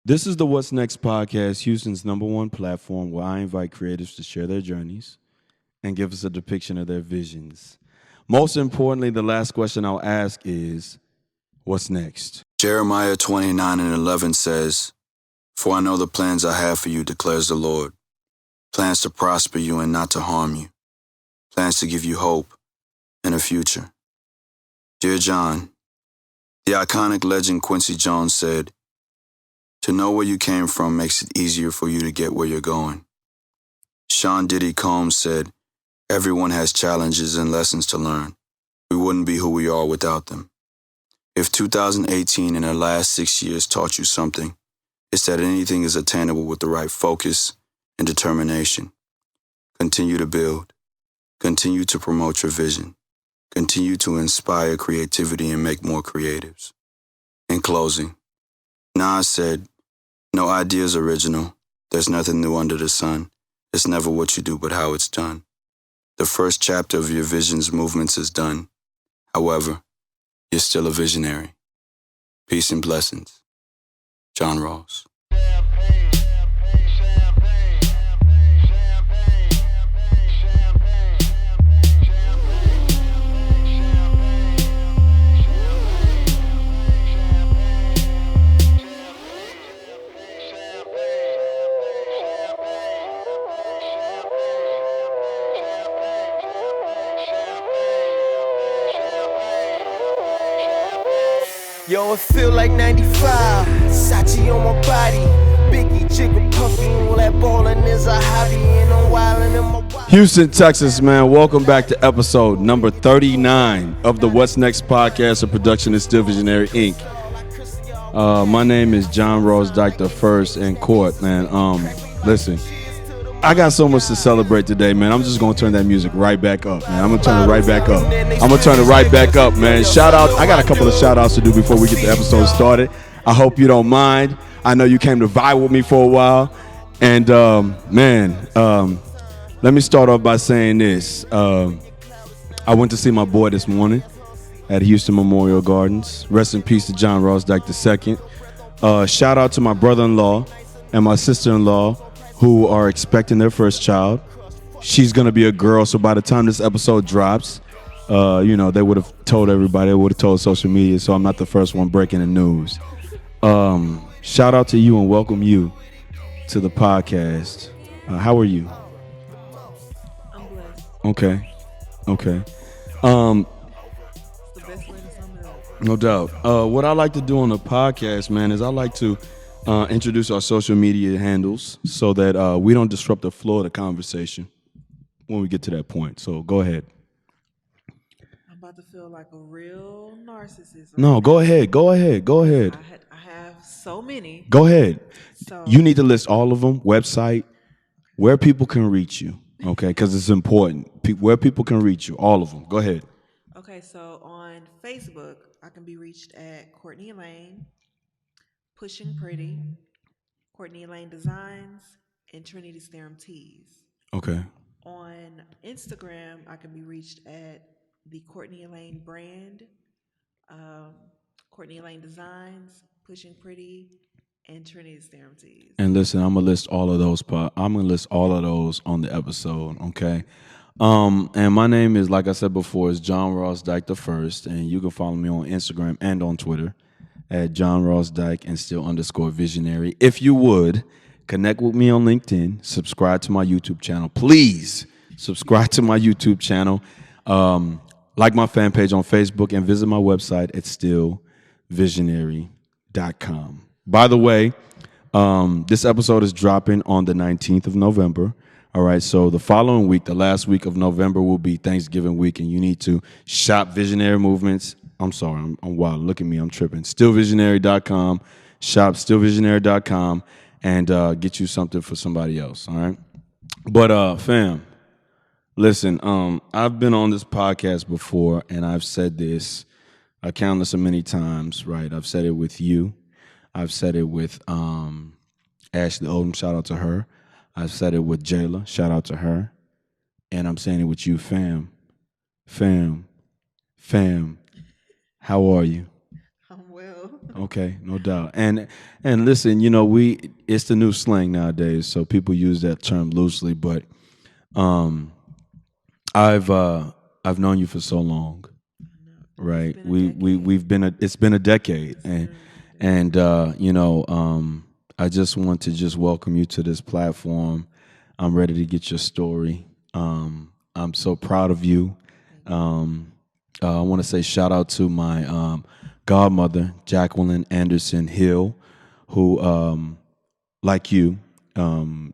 This is the What's Next podcast, Houston's #1 platform where I invite creatives to share their journeys and give us a depiction of their visions. Most importantly, the last question I'll ask is, what's next? Jeremiah 29:11 says, "For I know the plans I have for you, declares the Lord, plans to prosper you and not to harm you, plans to give you hope and a future." Dear John, the iconic legend Quincy Jones said, "To know where you came from makes it easier for you to get where you're going." Sean Diddy Combs said, "Everyone has challenges and lessons to learn. We wouldn't be who we are without them." If 2018 and the last 6 years taught you something, it's that anything is attainable with the right focus and determination. Continue to build. Continue to promote your vision. Continue to inspire creativity and make more creatives. In closing, Nas said, "No idea is original. There's nothing new under the sun. It's never what you do, but how it's done. The first chapter of your vision's movements is done. However, you're still a visionary." Peace and blessings. John Ross. Yo, it feel like 95, Sachi on my body, Biggie, Jigga, Puffy, all that ballin' is a hobby, and I'm wildin' in my body. Houston, Texas, man. Welcome back to episode number 39 of the What's Next podcast, a production of Still Visionary Inc. My name is John Ross Dike II and Court, man. Listen, I got so much to celebrate today, man. I'm just gonna turn that music right back up, man. I'm gonna turn it right back up, man. Shout out, I got a couple of shout outs to do before we get the episode started. I hope you don't mind. I know you came to vibe with me for a while. And let me start off by saying this. I went to see my boy this morning at Houston Memorial Gardens. Rest in peace to John Ross Dike II. Shout out to my brother-in-law and my sister-in-law who are expecting their first child. She's going to be a girl, so by the time this episode drops, they would have told everybody, they would have told social media, so I'm not the first one breaking the news. Shout out to you and welcome you to the podcast. How are you? I'm blessed. Okay. It's the best way to sum it up. No doubt. What I like to do on the podcast, man, is I like to introduce our social media handles so that we don't disrupt the flow of the conversation when we get to that point. So go ahead. I'm about to feel like a real narcissist. No, right go now. ahead. I have so many. Go ahead. So You need to list all of them, website, where people can reach you, okay? Because it's important. Where people can reach you, all of them. Go ahead. okay. So on Facebook, I can be reached at Courtney Elaine, Pushing Pretty, Courtney Elaine Designs, and Trinity's Theorem Tees. Okay. On Instagram, I can be reached at the Courtney Elaine brand, Courtney Elaine Designs, Pushing Pretty, and Trinity's Theorem Tees. And listen, I'm gonna list all of those. I'm gonna list all of those on the episode. Okay. And my name is, like I said before, is John Ross Dike I, and you can follow me on Instagram and on Twitter at John Ross Dike and still_visionary. If you would connect with me on LinkedIn, subscribe to my YouTube channel. Please subscribe to my YouTube channel. Like my fan page on Facebook and visit my website at stillvisionary.com. By the way, this episode is dropping on the 19th of November. All right, so the following week, the last week of November, will be Thanksgiving week, and you need to shop Visionary Movements. I'm sorry, I'm wild. Look at me, I'm tripping. Stillvisionary.com, shop stillvisionary.com, and get you something for somebody else, all right? But, fam, listen, I've been on this podcast before, and I've said this countless of many times, right? I've said it with you. I've said it with Ashley Odom, shout out to her. I've said it with Jayla, shout out to her. And I'm saying it with you, fam. Fam. How are you? I'm well. Okay, no doubt. And listen, you know, it's the new slang nowadays, so people use that term loosely, but um I've uh I've known you for so long, No, it's right? been a decade. It's been a decade, It's and literally been a decade. and I just want to just welcome you to this platform. I'm ready to get your story. I'm so proud of you. Thank you. Um, I want to say shout out to my godmother, Jacqueline Anderson Hill, who, like you, um,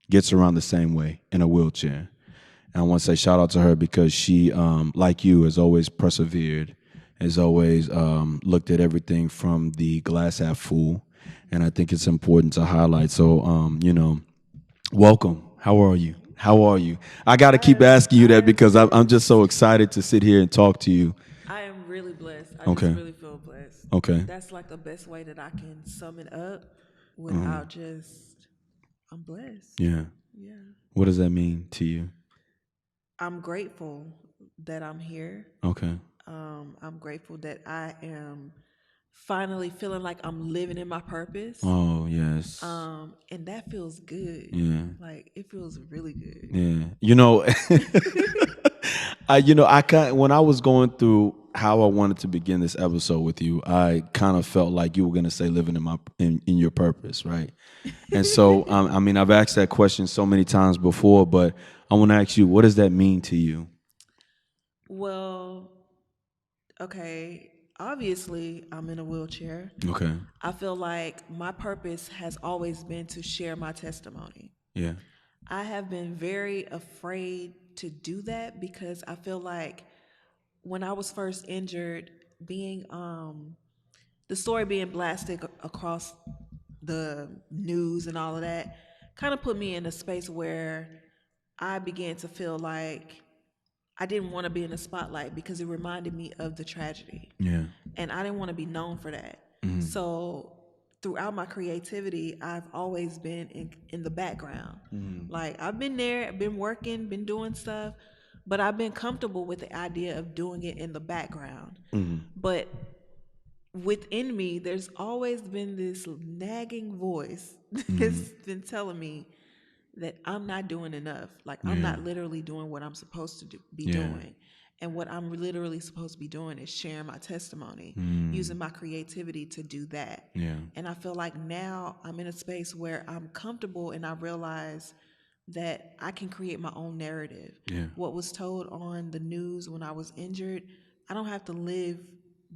gets around the same way in a wheelchair. And I want to say shout out to her because she, like you, has always persevered, has always looked at everything from the glass half full. And I think it's important to highlight. So, welcome. How are you? Thank How are you. you? I got to keep asking you I that am because I'm just so blessed. excited to sit here and talk to you. I am really blessed. I just Okay. really feel blessed. Okay. That's like the best way that I can sum it up Um, without just I'm blessed. yeah. Yeah. What does that mean to you? I'm grateful that I'm here. Okay. I'm grateful that I am finally feeling like I'm living in my purpose. Oh, yes. And that feels good. Yeah. Like it feels really good. Yeah. I kind when I was going through how I wanted to begin this episode with you, I kind of felt like you were going to say living in your purpose, right? And so, I mean, I've asked that question so many times before, but I want to ask you, what does that mean to you? Well, okay, obviously I'm in a wheelchair. Okay. I feel like my purpose has always been to share my testimony. Yeah. I have been very afraid to do that because I feel like when I was first injured, being the story being blasted across the news and all of that kind of put me in a space where I began to feel like I didn't want to be in the spotlight because it reminded me of the tragedy. Yeah. And I didn't want to be known for that. Mm-hmm. So throughout my creativity, I've always been in the background. Mm-hmm. Like I've been there, been working, been doing stuff, but I've been comfortable with the idea of doing it in the background. Mm-hmm. But within me, there's always been this nagging voice that's been telling me that I'm not doing enough. Like I'm Yeah. not literally doing what I'm supposed to be Yeah. doing. And what I'm literally supposed to be doing is sharing my testimony, using my creativity to do that. Yeah. And I feel like now I'm in a space where I'm comfortable and I realize that I can create my own narrative. Yeah. What was told on the news when I was injured, I don't have to live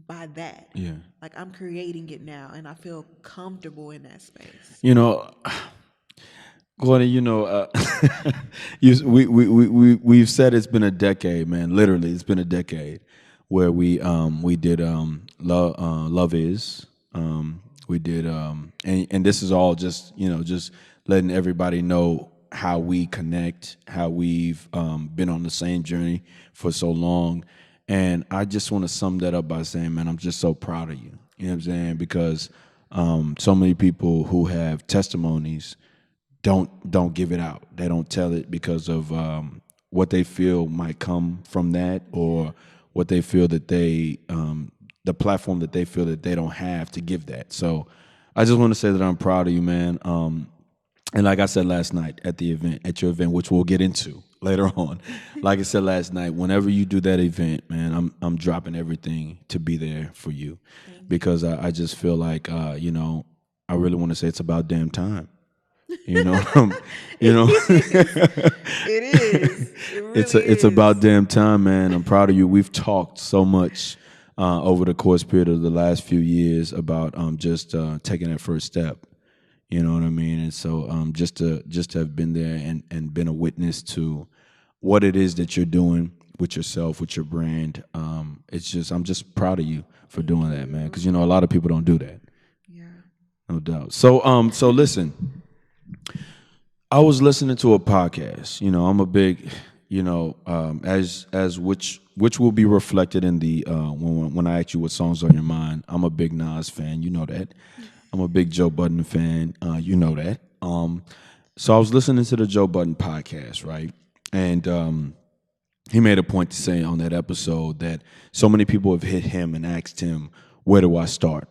by that. Yeah. Like I'm creating it now and I feel comfortable in that space. You know, Gordon, we've said it's been a decade, man. Literally, it's been a decade where we did love is we did and this is all just just letting everybody know how we connect, how we've been on the same journey for so long, and I just want to sum that up by saying, man, I'm just so proud of you. You know what I'm saying? Because so many people who have testimonies don't give it out. They don't tell it because of what they feel might come from that, or what they feel that the platform that they feel that they don't have to give that. So I just want to say that I'm proud of you, man. And like I said last night at your event, which we'll get into later on. Like I said last night, whenever you do that event, man, I'm dropping everything to be there for you, because I just feel like I really want to say it's about damn time. You know, you know, It is. It really it's about damn time, man. I'm proud of you. We've talked so much over the course period of the last few years about just taking that first step. You know what I mean? And so just to have been there and been a witness to what it is that you're doing with yourself, with your brand. I'm just proud of you for doing that, man. Because a lot of people don't do that. Yeah. No doubt. So listen. I was listening to a podcast. I'm a big, as which will be reflected in the when I ask you what songs are on your mind. I'm a big Nas fan. You know that. I'm a big Joe Budden fan. You know that. So I was listening to the Joe Budden podcast, right? And he made a point to say on that episode that so many people have hit him and asked him, "Where do I start?"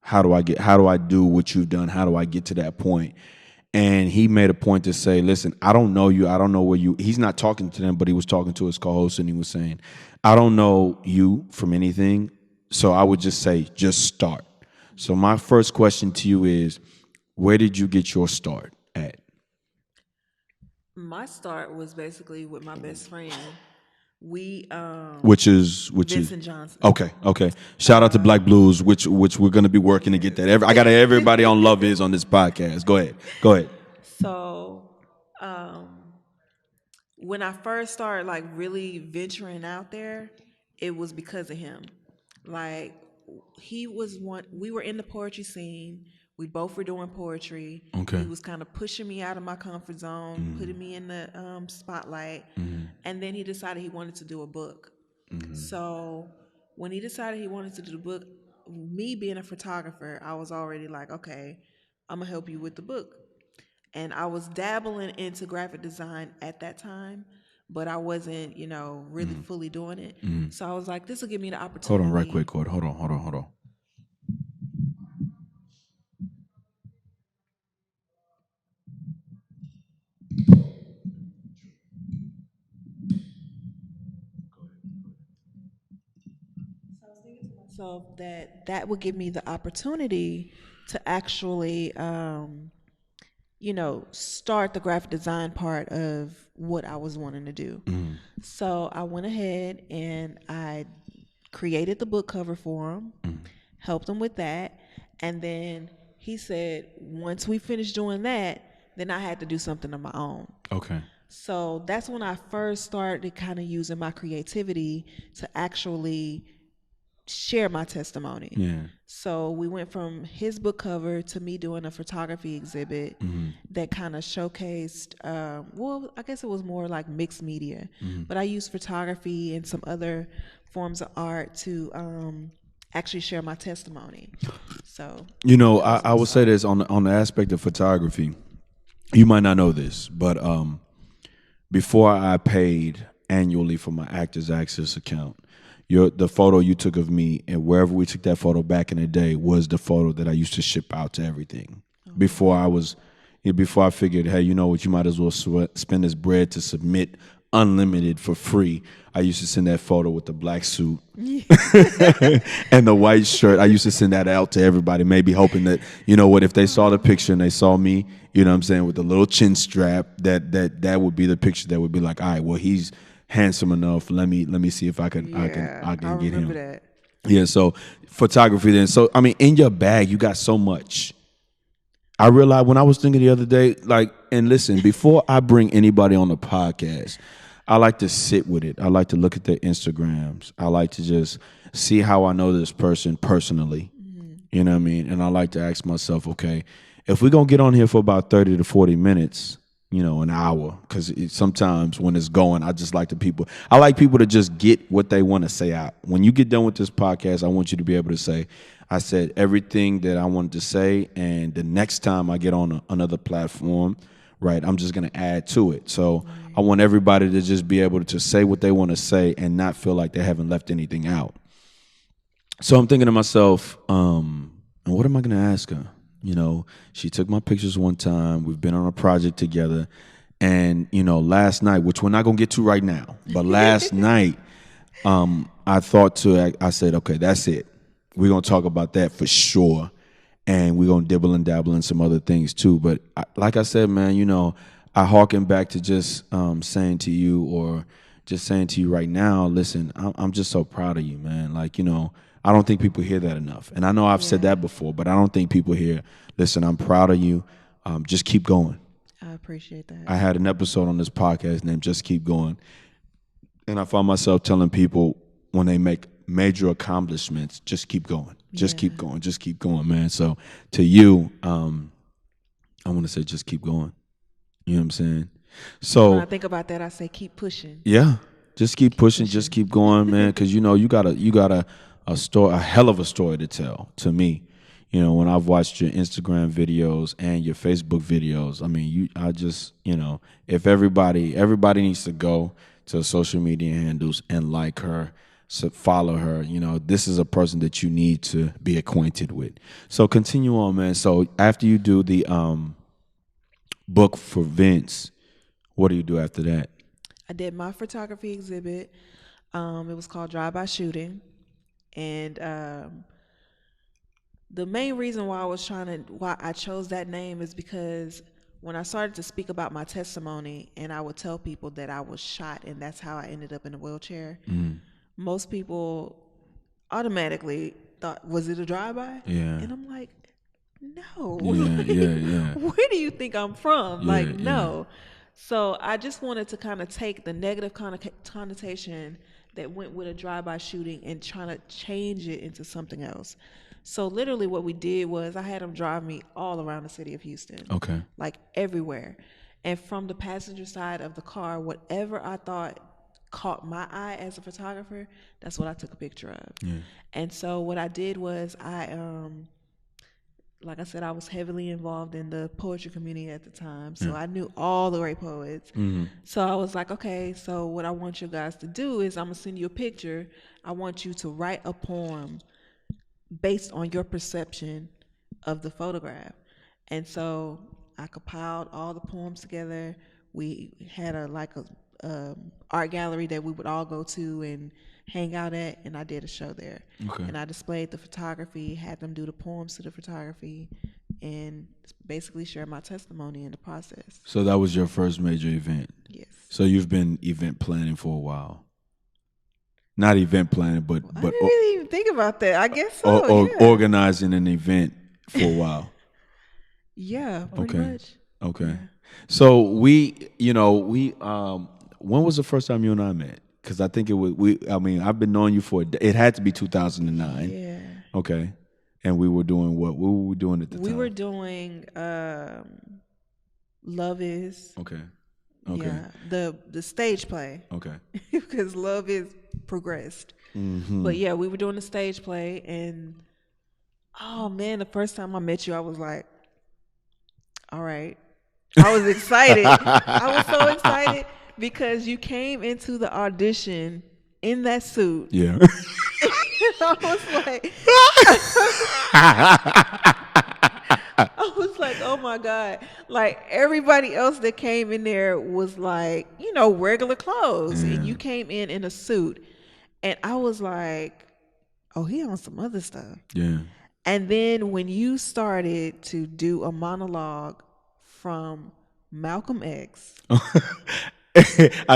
How do I do what you've done? How do I get to that point? And he made a point to say, listen, I don't know you. I don't know where you, he's not talking to them, but he was talking to his co-host and he was saying, I don't know you from anything. So I would just say, just start. So my first question to you is, where did you get your start at? My start was basically with my best friend. We Which is Vincent Johnson. Okay. Shout out to Black Blues, which we're gonna be working to get that. I got everybody on Love Is on this podcast. Go ahead. So when I first started like really venturing out there, it was because of him. Like he was one. We were in the poetry scene. We both were doing poetry. Okay. He was kind of pushing me out of my comfort zone, putting me in the spotlight, and then he decided he wanted to do a book. So when he decided he wanted to do the book, me being a photographer, I was already like, okay, I'm gonna help you with the book. And I was dabbling into graphic design at that time, but I wasn't, really fully doing it. So I was like, this will give me the opportunity. Hold on, right quick, Cord. Hold on. So that would give me the opportunity to actually, start the graphic design part of what I was wanting to do. So I went ahead and I created the book cover for him, helped him with that, and then he said once we finished doing that, then I had to do something of my own. Okay. So that's when I first started kind of using my creativity to actually share my testimony. Yeah. So we went from his book cover to me doing a photography exhibit that kind of showcased, I guess it was more like mixed media, but I used photography and some other forms of art to actually share my testimony. So, I would say this on the aspect of photography. You might not know this, but before I paid annually for my Actors Access account, the photo you took of me and wherever we took that photo back in the day was the photo that I used to ship out to everything. Before I figured, hey, you know what, you might as well spend this bread to submit unlimited for free. I used to send that photo with the black suit and the white shirt. I used to send that out to everybody, maybe hoping that, if they saw the picture and they saw me, with the little chin strap, that would be the picture that would be like, all right, well, he's handsome enough. Let me see if I can get him. That. Yeah, so photography then. So in your bag you got so much. I realized when I was thinking the other day, and listen, before I bring anybody on the podcast, I like to sit with it. I like to look at their Instagrams. I like to just see how I know this person personally. You know what I mean? And I like to ask myself, okay, if we're going to get on here for about 30 to 40 minutes, an hour, because sometimes when it's going, I like people to just get what they want to say out. When you get done with this podcast, I want you to be able to say, I said everything that I wanted to say, and the next time I get on another platform, right, I'm just going to add to it. So I want everybody to just be able to say what they want to say and not feel like they haven't left anything out. So I'm thinking to myself, and what am I going to ask her? She took my pictures one time. We've been on a project together. And, last night, which we're not going to get to right now, but last night, I said, okay, that's it. We're going to talk about that for sure. And we're going to dibble and dabble in some other things too. But like I said, man, I harken back to just saying to you right now, listen, I'm just so proud of you, man. I don't think people hear that enough. And I know I've said that before, but I don't think people hear, listen, I'm proud of you. Just keep going. I appreciate that. I had an episode on this podcast named Just Keep Going. And I found myself telling people when they make major accomplishments, just keep going. Just keep going. Just keep going, man. So to you, I want to say just keep going. You know what I'm saying? So when I think about that, I say keep pushing. Yeah. Just keep pushing. Just keep going, man. Because, you got a hell of a story to tell to me. When I've watched your Instagram videos and your Facebook videos, if everybody needs to go to social media handles and like her follow her. You know, this is a person that you need to be acquainted with. So continue on, man. So after you do the book for Vince, what do you do after that? I did my photography exhibit. It was called Drive By Shooting, and the main reason why I chose that name is because when I started to speak about my testimony, and I would tell people that I was shot, and that's how I ended up in a wheelchair. Most people automatically thought, was it a drive-by? Yeah. And I'm like, no. Yeah. Where do you think I'm from? Yeah, no. So I just wanted to kind of take the negative connotation that went with a drive-by shooting and trying to change it into something else. So literally what we did was I had them drive me all around the city of Houston. Okay. Like everywhere. And from the passenger side of the car, whatever I thought caught my eye as a photographer, that's what I took a picture of. Yeah. And so what I did was like I said, I was heavily involved in the poetry community at the time. So I knew all the great poets. So I was like, okay, so what I want you guys to do is I'm going to send you a picture. I want you to write a poem based on your perception of the photograph. And so I compiled all the poems together. We had a art gallery that we would all go to and hang out at, and I did a show there. Okay. And I displayed the photography, had them do the poems to the photography, and basically share my testimony in the process. So that was your first major event? Yes. So you've been event planning for a while? Not event planning, but I didn't really even think about that. I guess so, yeah. Organizing an event for a while. Yeah, pretty much. Okay. Yeah. So when was the first time you and I met? Because I think I've been knowing you it had to be 2009. Yeah. Okay. And we were doing what? What were we doing at the time? We were doing Love Is. Okay. Yeah, the stage play. Okay. Because Love Is progressed. Mm-hmm. But yeah, we were doing the stage play, and oh man, the first time I met you, I was like, all right. I was excited. I was so excited because you came into the audition in that suit. Yeah. I was like, oh my God. Like everybody else that came in there was like, regular clothes. Yeah. And you came in a suit. And I was like, oh, he on some other stuff. Yeah. And then when you started to do a monologue from Malcolm X. it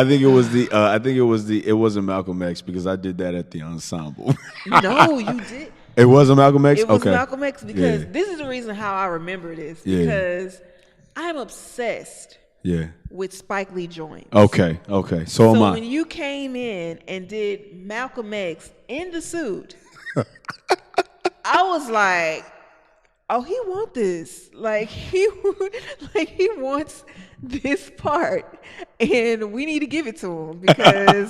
wasn't Malcolm X because I did that at the ensemble. No, you did. It wasn't Malcolm X? It was Malcolm X because this is the reason how I remember this. Because I'm obsessed with Spike Lee joints. Okay. So am I. When you came in and did Malcolm X in the suit, I was like, oh, he wants this. Like he wants this part, and we need to give it to him because,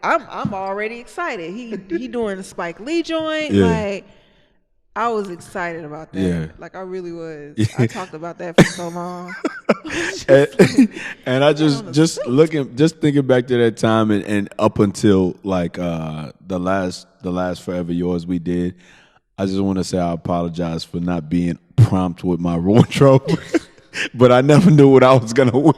I'm already excited. He doing the Spike Lee joint. Yeah. Like I was excited about that. Yeah. Like I really was. Yeah. I talked about that for so long. And I just thinking back to that time and up until the last Forever Yours we did. I just want to say I apologize for not being prompt with my wardrobe, but I never knew what I was gonna wear.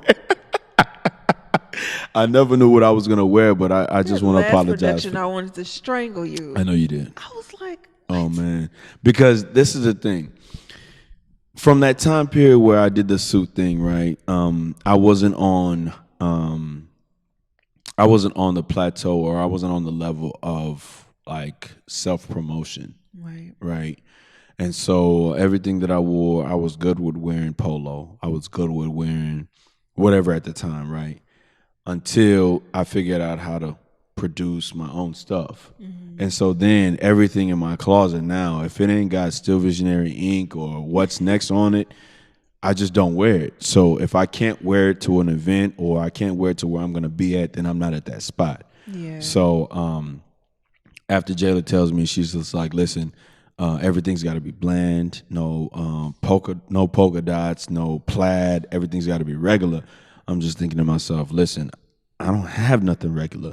But I just want to apologize. I wanted to strangle you. I know you did. I was like, what? Oh man, because this is the thing. From that time period where I did the suit thing, right? I wasn't on the plateau, or I wasn't on the level of self-promotion. Right. And so everything that I wore, I was good with wearing polo. I was good with wearing whatever at the time, right? Until I figured out how to produce my own stuff. Mm-hmm. And so then everything in my closet now, if it ain't got Still Visionary ink or what's next on it, I just don't wear it. So if I can't wear it to an event or I can't wear it to where I'm going to be at, then I'm not at that spot. Yeah. So, after Jayla tells me, she's just like, listen, everything's got to be bland, no polka dots, no plaid, everything's got to be regular. I'm just thinking to myself, listen, I don't have nothing regular.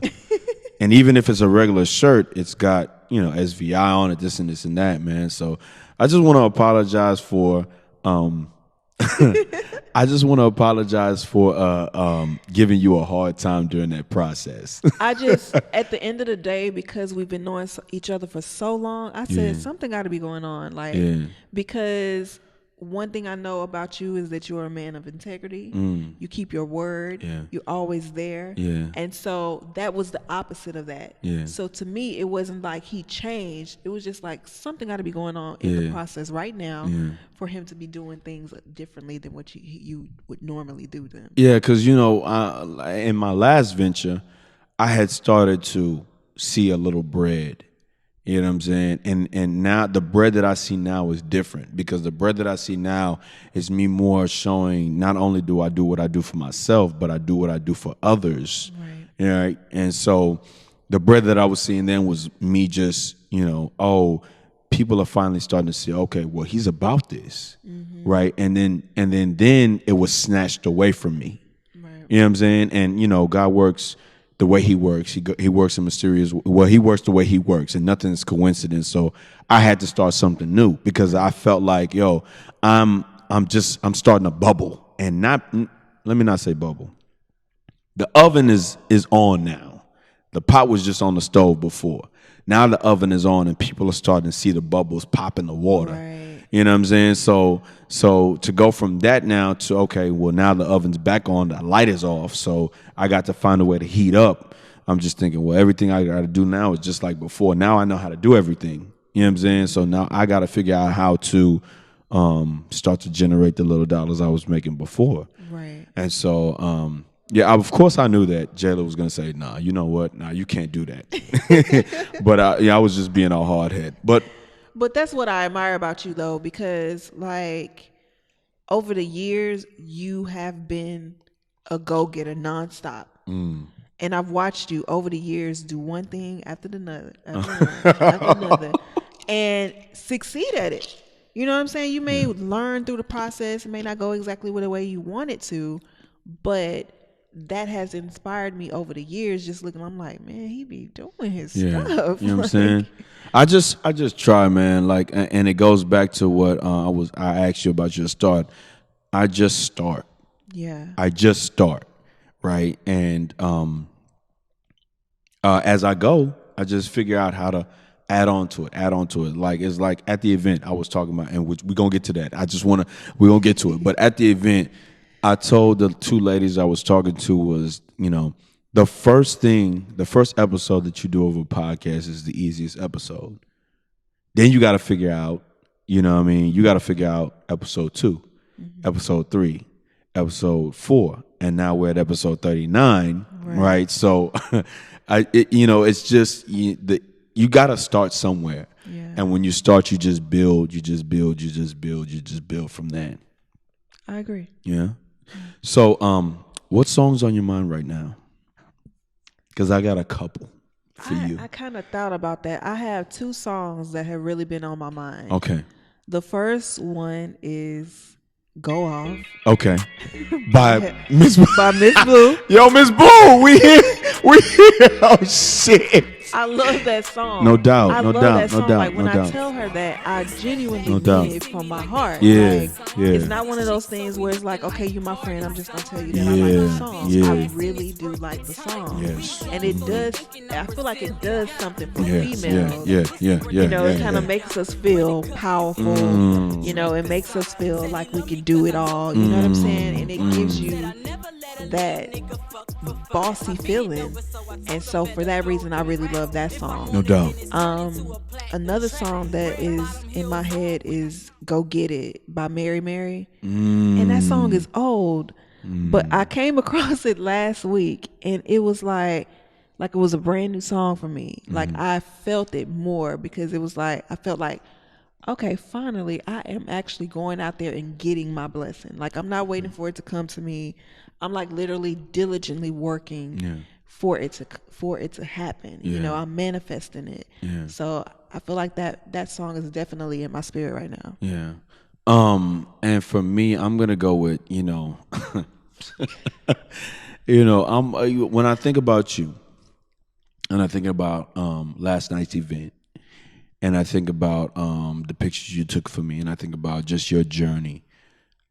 And even if it's a regular shirt, it's got, SVI on it, this and this and that, man. So I just want to apologize for I just want to apologize for giving you a hard time during that process. I just, at the end of the day, because we've been knowing each other for so long, I said something got to be going on. Like, because one thing I know about you is that you're a man of integrity. You keep your word. You're always there. And so that was the opposite of that. So to me, it wasn't like he changed. It was just like something got to be going on in the process right now for him to be doing things differently than what you would normally do them. Yeah, because, in my last venture, I had started to see a little bread. You know what I'm saying? And now the bread that I see now is different, because the bread that I see now is me more showing not only do I do what I do for myself, but I do what I do for others. Right. Right? And so the bread that I was seeing then was me just, people are finally starting to see, okay, well, he's about this. Right? And then it was snatched away from me. Right. You know what I'm saying? And, God works the way he works. He works in mysterious. Well, he works the way he works, and nothing is coincidence. So I had to start something new, because I felt like, I'm starting a bubble, and let me not say bubble. The oven is on now. The pot was just on the stove before. Now the oven is on, and people are starting to see the bubbles pop in the water. Right. You know what I'm saying? So to go from that now to, okay, well, now the oven's back on, the light is off, so I got to find a way to heat up. I'm just thinking, well, everything I got to do now is just like before. Now I know how to do everything. You know what I'm saying? So now I got to figure out how to start to generate the little dollars I was making before. Right. And so, of course I knew that Jayla was going to say, nah, you know what? Nah, you can't do that. But I was just being a hard head. But that's what I admire about you, though, because, like, over the years, you have been a go-getter nonstop. And I've watched you over the years do one thing after another, after another, and succeed at it. You know what I'm saying? You may learn through the process. It may not go exactly the way you want it to, but that has inspired me over the years. Just looking, I'm like, man, he be doing his stuff. You know what I'm saying? I just try, man. Like, and it goes back to what I asked you about your start. I just start. Yeah. I just start, right? And as I go, I just figure out how to add on to it. Like, it's like at the event I was talking about, and we're gonna get to that. We're gonna get to it. But at the event, I told the two ladies I was talking to was, the first episode that you do of a podcast is the easiest episode. Then you got to figure out, you got to figure out episode 2, episode 3, episode 4, and now we're at episode 39, right? So, it's just you got to start somewhere, and when you start, you just build, you just build from that. I agree. Yeah. So, what song's on your mind right now? Because I got a couple for you. I kind of thought about that. I have 2 songs that have really been on my mind. Okay. The first one is Go Off. Okay. By Miss Blue. Yo, Miss Blue, we here. Oh, shit. I love that song. No doubt. I no love doubt. that song. No doubt. Like, when no I doubt. tell her that, I genuinely No mean it from my heart. Yeah. It's not one of those things where it's like, okay, you're my friend, I'm just going to tell you that I like the song. Yeah. I really do like the song. Yes. And it does, I feel like it does something for females. Yeah. It kind of makes us feel powerful. It makes us feel like we can do it all. You know what I'm saying? And it gives you that bossy feeling. And so for that reason, I really love that song. No doubt. Another song that is in my head is Go Get It by Mary Mary. And that song is old, but I came across it last week, and it was like it was a brand new song for me. Like, I felt it more, because it was like, I felt like, okay, finally, I am actually going out there and getting my blessing. Like, I'm not waiting for it to come to me. I'm like literally diligently working for it to happen. I'm manifesting it. So I feel like that song is definitely in my spirit right now. Yeah. And for me, I'm gonna go with when I think about you, and I think about last night's event, and I think about the pictures you took for me, and I think about just your journey.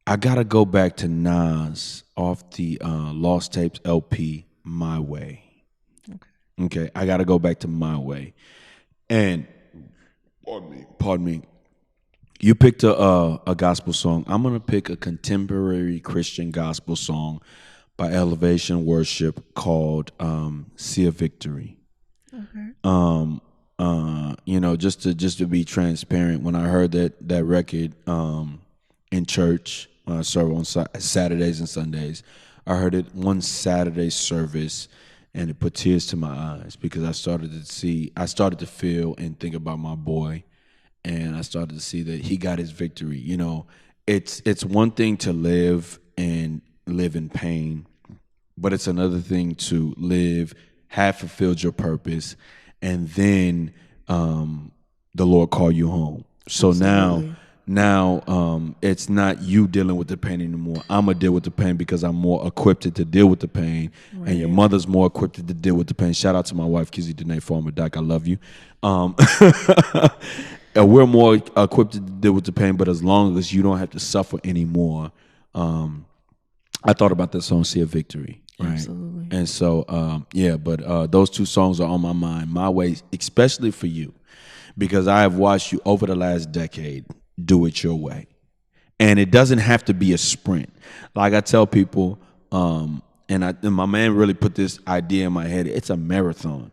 I gotta go back to Nas off the Lost Tapes LP, My Way. Okay, I gotta go back to My Way, and pardon me. You picked a gospel song. I'm gonna pick a contemporary Christian gospel song by Elevation Worship called "Sea of Victory." Just to be transparent, when I heard that record in church, when I serve on Saturdays and Sundays, I heard it one Saturday service, and it put tears to my eyes because I started to feel and think about my boy, and I started to see that he got his victory. It's one thing to live in pain, but it's another thing to have fulfilled your purpose, and then the Lord call you home. So Absolutely. now it's not you dealing with the pain anymore. I'm gonna deal with the pain because I'm more equipped to deal with the pain, and your mother's more equipped to deal with the pain. Shout out to my wife, Kizzy Danae Farmer Dyke. I love you. And we're more equipped to deal with the pain, but as long as you don't have to suffer anymore, I thought about that song, "See a Victory." Right? Absolutely. And so, but those two songs are on my mind, My Way, especially for you, because I have watched you over the last decade do it your way. And it doesn't have to be a sprint. Like I tell people, and my man really put this idea in my head, it's a marathon.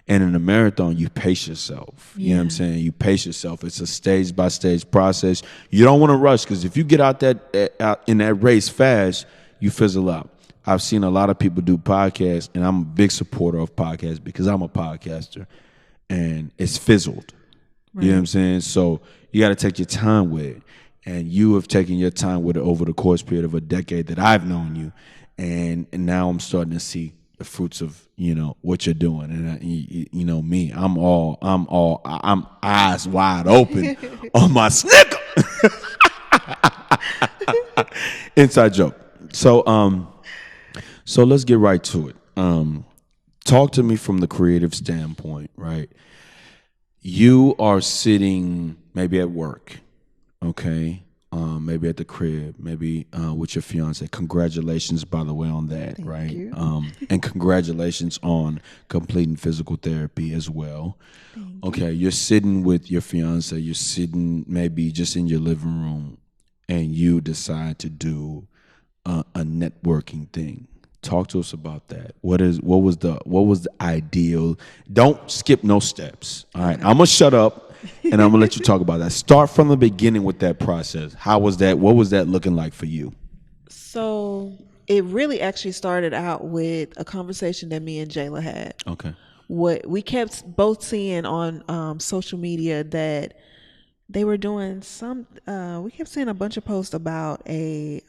And in a marathon, you pace yourself. You know what I'm saying? You pace yourself. It's a stage by stage process. You don't want to rush, because if you get out in that race fast, you fizzle out. I've seen a lot of people do podcasts, and I'm a big supporter of podcasts because I'm a podcaster, and it's fizzled. You know what I'm saying? So you got to take your time with it. And you have taken your time with it over the course period of a decade that I've known you. And now I'm starting to see the fruits of, what you're doing. And me, I'm eyes wide open on my snicker. Inside joke. So let's get right to it. Talk to me from the creative standpoint, right? You are sitting maybe at work, okay? Maybe at the crib, maybe with your fiance. Congratulations, by the way, on that, Thank right? you. And congratulations on completing physical therapy as well. Okay, you're sitting with your fiance. You're sitting maybe just in your living room, and you decide to do a networking thing. Talk to us about that. What was the ideal? Don't skip no steps. All right, I'm gonna shut up and I'm gonna let you talk about that. Start from the beginning with that process. How was that? What was that looking like for you? So it really actually started out with a conversation that me and Jayla had. Okay. What we kept both seeing on social media, that they were doing we kept seeing a bunch of posts about a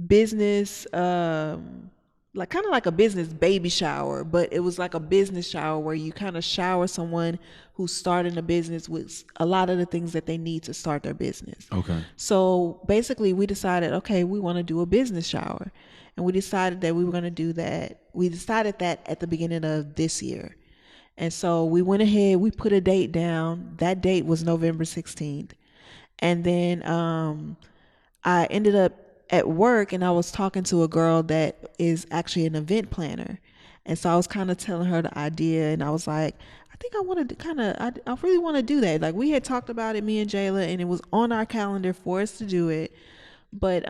business, like kind of like a business baby shower, but it was like a business shower where you kind of shower someone who's starting a business with a lot of the things that they need to start their business. Okay. So basically we decided, okay, we want to do a business shower, and we decided that we were going to do that. We decided that at the beginning of this year. And so we went ahead, we put a date down. That date was November 16th. And then I ended up at work, and I was talking to a girl that is actually an event planner. And so I was kind of telling her the idea, and I was like, I think I want to I really want to do that. Like, we had talked about it, me and Jayla, and it was on our calendar for us to do it. But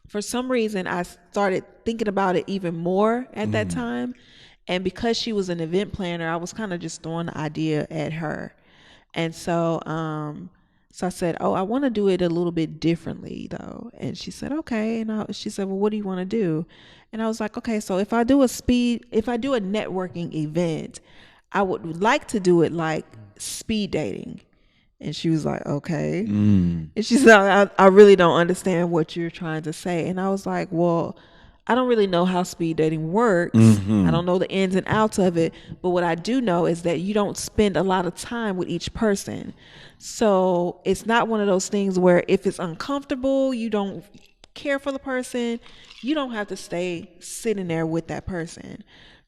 for some reason, I started thinking about it even more at that time. And because she was an event planner, I was kind of just throwing the idea at her. And so I said, oh, I want to do it a little bit differently, though. And she said, okay. And she said, well, what do you want to do? And I was like, okay, so if I do a networking event, I would like to do it like speed dating. And she was like, okay. And she said, I really don't understand what you're trying to say. And I was like, well, I don't really know how speed dating works. I don't know the ins and outs of it. But what I do know is that you don't spend a lot of time with each person. So it's not one of those things where if it's uncomfortable, you don't care for the person, you don't have to stay sitting there with that person.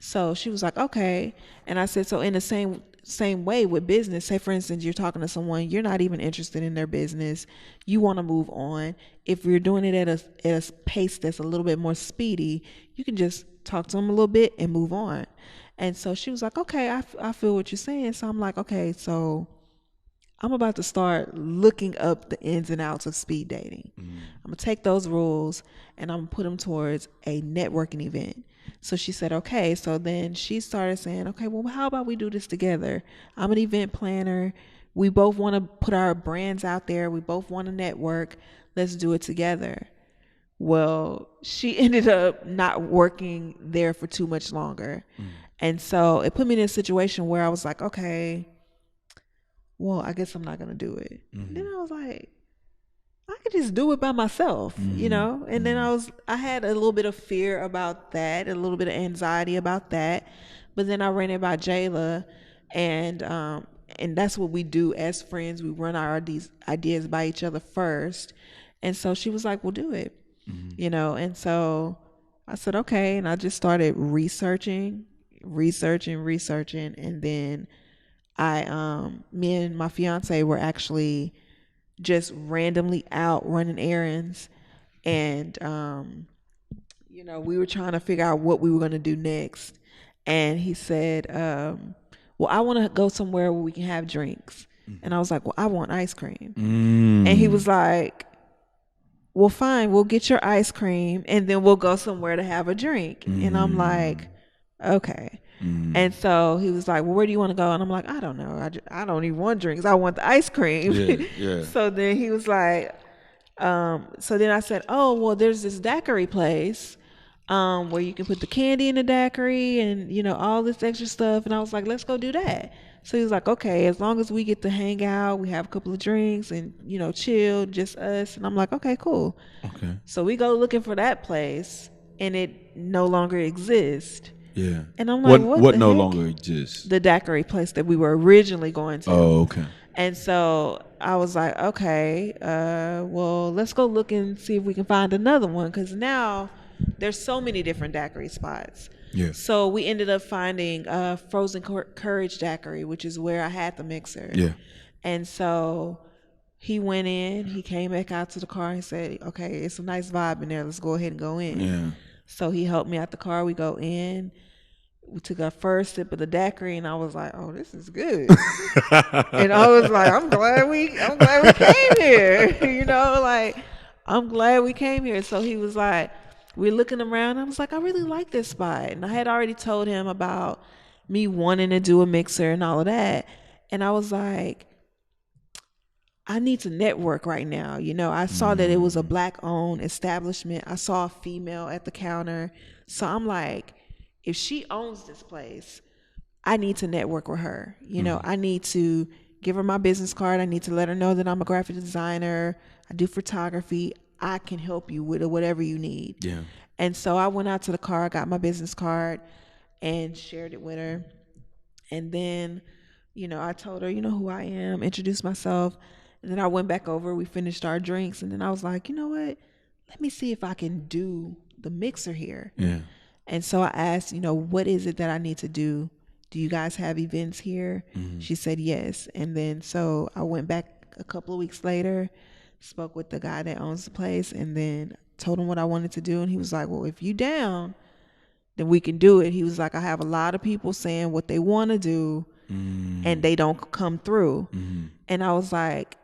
So she was like, okay. And I said, so in the same way with business, say for instance, you're talking to someone, you're not even interested in their business, you want to move on. If you're doing it at a pace that's a little bit more speedy, you can just talk to them a little bit and move on. And so she was like, okay, I feel what you're saying. So I'm like, okay, so I'm about to start looking up the ins and outs of speed dating. I'm going to take those rules and I'm going to put them towards a networking event. So she said, okay. So then she started saying, okay, well, how about we do this together? I'm an event planner. We both want to put our brands out there. We both want to network. Let's do it together. Well, she ended up not working there for too much longer. And so it put me in a situation where I was like, okay, well, I guess I'm not going to do it. Then I was like, I could just do it by myself, you know? And then I had a little bit of fear about that, a little bit of anxiety about that. But then I ran it by Jayla, and that's what we do as friends. We run our ideas by each other first. And so she was like, well, do it, you know? And so I said, okay. And I just started researching. And then me and my fiance were actually just randomly out running errands, and you know, we were trying to figure out what we were going to do next. And he said, well, I want to go somewhere where we can have drinks. And I was like, well, I want ice cream. And he was like, well, fine, we'll get your ice cream and then we'll go somewhere to have a drink. And I'm like, okay. And so he was like, well, where do you want to go? And I'm like, I don't know. I don't even want drinks. I want the ice cream. So then he was like, so then I said, oh, well, there's this daiquiri place where you can put the candy in the daiquiri and, you know, all this extra stuff. And I was like, let's go do that. So he was like, okay, as long as we get to hang out, we have a couple of drinks and, you know, chill, just us. And I'm like, okay, cool. Okay. So we go looking for that place and it no longer exists. Yeah. And I'm like, what no longer exists? The daiquiri place that we were originally going to. Oh, okay. And so I was like, okay, well, let's go look and see if we can find another one, because now there's so many different daiquiri spots. Yeah. So we ended up finding Frozen Courage Daiquiri, which is where I had the mixer. Yeah. And so he went in, he came back out to the car and said, okay, it's a nice vibe in there. Let's go ahead and go in. Yeah. So he helped me out the car. We go in. We took our first sip of the daiquiri, and I was like, "Oh, this is good." And I was like, "I'm glad we came here." You know, like, I'm glad we came here. So he was like, we're looking around. I was like, I really like this spot, and I had already told him about me wanting to do a mixer and all of that. And I was like, I need to network right now. You know, I saw that it was a Black-owned establishment. I saw a female at the counter. So I'm like, if she owns this place, I need to network with her. You know, I need to give her my business card. I need to let her know that I'm a graphic designer. I do photography. I can help you with whatever you need. Yeah. And so I went out to the car, got my business card, and shared it with her. And then, you know, I told her, you know who I am, introduced myself. And then I went back over, we finished our drinks, and then I was like, you know what? Let me see if I can do the mixer here. Yeah. And so I asked, you know, what is it that I need to do? Do you guys have events here? She said yes. And then so I went back a couple of weeks later, spoke with the guy that owns the place, and then told him what I wanted to do. And he was like, well, if you down, then we can do it. He was like, I have a lot of people saying what they want to do and they don't come through. And I was like,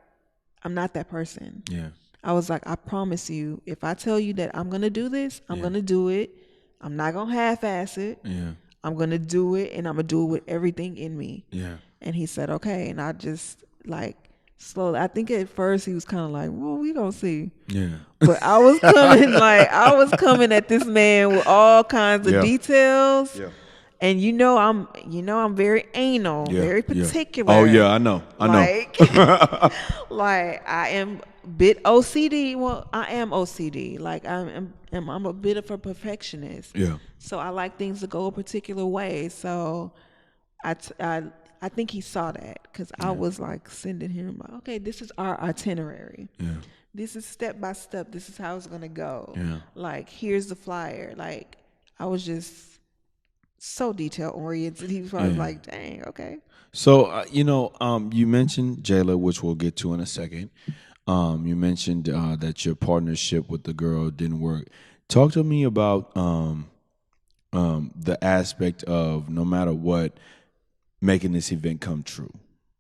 I'm not that person. Yeah. I was like, I promise you, if I tell you that I'm going to do this, I'm going to do it. I'm not going to half-ass it. Yeah. I'm going to do it, and I'm going to do it with everything in me. Yeah. And he said, okay. And I just, like, slowly, I think at first he was kind of like, well, we going to see. Yeah. But I was coming at this man with all kinds of details. Yeah. And I'm very anal, very particular. Oh yeah, I know. Like I am a bit OCD. Well, I am OCD. Like I'm a bit of a perfectionist. Yeah. So I like things to go a particular way. So I think he saw that, because I was like sending him, okay, this is our itinerary. Yeah. This is step by step. This is how it's gonna go. Yeah. Like, here's the flyer. Like, I was just so detail oriented. He was probably Yeah. like, dang, okay. So you mentioned Jayla, which we'll get to in a second. You mentioned that your partnership with the girl didn't work. Talk to me about the aspect of no matter what, making this event come true.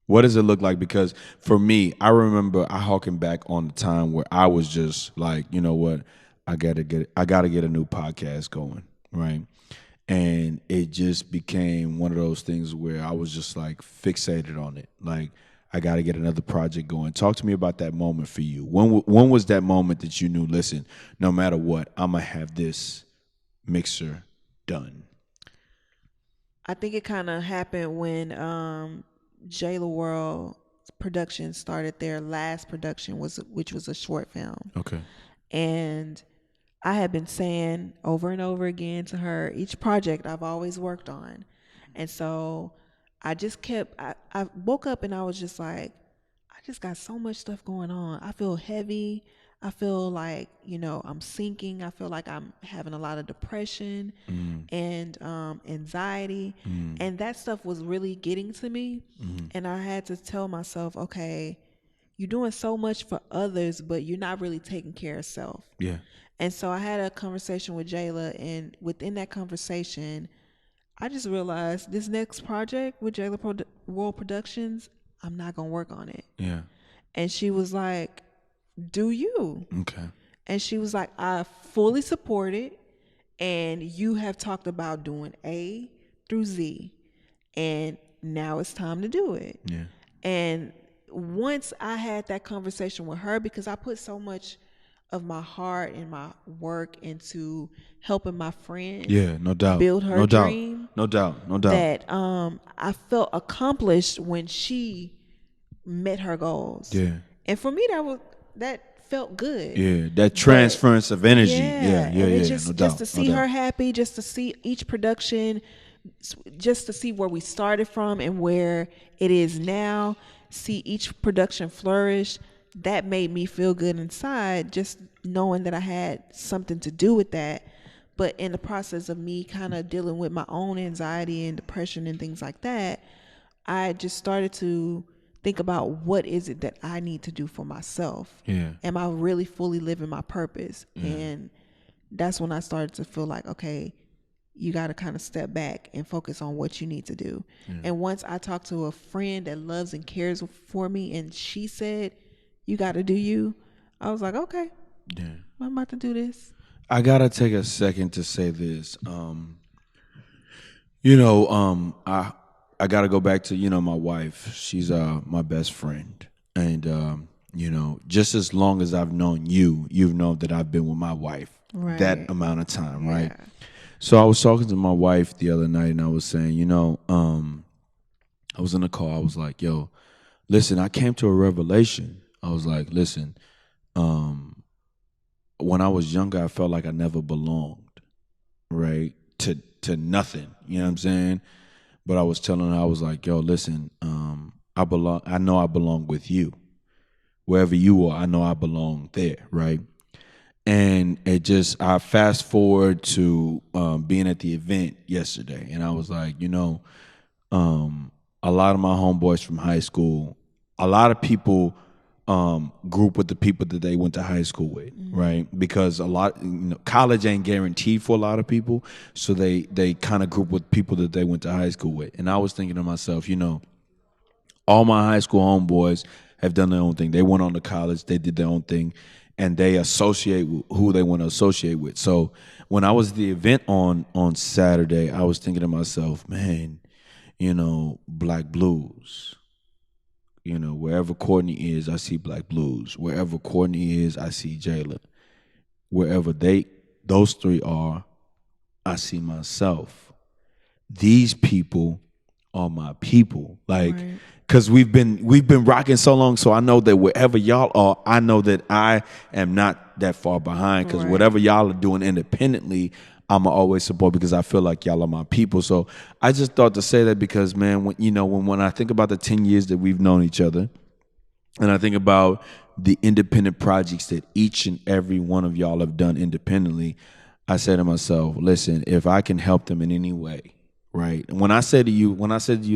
What does it look like? Because for me, I remember I harken back on the time where I was just like, you know what, I gotta get a new podcast going, right? And it just became one of those things where I was just like fixated on it. Like I got to get another project going. Talk to me about that moment for you. When was that moment that you knew? Listen, no matter what, I'm gonna have this mixer done. I think it kind of happened when Jayla World Productions started their last production, which was a short film. Okay. And I had been saying over and over again to her, each project I've always worked on. And so I just I woke up and I was just like, I just got so much stuff going on. I feel heavy. I feel like, I'm sinking. I feel like I'm having a lot of depression and anxiety. And that stuff was really getting to me. And I had to tell myself, okay, you're doing so much for others, but you're not really taking care of self. Yeah. And so I had a conversation with Jayla, and within that conversation, I just realized this next project with World Productions, I'm not going to work on it. Yeah. And she was like, do you? Okay. And she was like, I fully support it. And you have talked about doing A through Z. And now it's time to do it. Yeah. And once I had that conversation with her, because I put so much of my heart and my work into helping my friend No doubt. build her dream. No doubt. That I felt accomplished when she met her goals. Yeah. And for me that felt good. Yeah, that transference of energy. Yeah. And it just, No doubt. just to see her happy, just to see each production, just to see where we started from and where it is now, see each production flourish, that made me feel good inside, just knowing that I had something to do with that. But in the process of me kind of dealing with my own anxiety and depression and things like that, I just started to think about what is it that I need to do for myself. Yeah. Am I really fully living my purpose? And that's when I started to feel like, okay, you got to kind of step back and focus on what you need to do. And once I talked to a friend that loves and cares for me, and she said, you got to do you, I was like, okay, I'm about to do this. I gotta take a second to say this. I gotta go back to my wife. She's my best friend, and just as long as I've known you, you've known that I've been with my wife that amount of time, right? So I was talking to my wife the other night, and I was saying, I was in the car. I was like, yo, listen, I came to a revelation. I was like, listen, when I was younger, I felt like I never belonged, right? To nothing, you know what I'm saying? But I was telling her, I was like, yo, listen, I know I belong with you. Wherever you are, I know I belong there, right? And I fast forward to being at the event yesterday, and I was like, a lot of my homeboys from high school, a lot of people group with the people that they went to high school with, right? Because college ain't guaranteed for a lot of people, so they kind of group with people that they went to high school with. And I was thinking to myself, all my high school homeboys have done their own thing. They went on to college, they did their own thing, and they associate with who they want to associate with. So when I was at the event on Saturday, I was thinking to myself, man, Black Blues. Wherever Courtney is, I see Black Blues. Wherever Courtney is, I see Jayla. Wherever those three are, I see myself. These people are my people. Like, because we've been rocking so long, so I know that wherever y'all are, I know that I am not that far behind. Because whatever y'all are doing independently, I'ma always support, because I feel like y'all are my people. So I just thought to say that because, man, when I think about the 10 years that we've known each other, and I think about the independent projects that each and every one of y'all have done independently, I say to myself, listen, if I can help them in any way, right? And when I said to you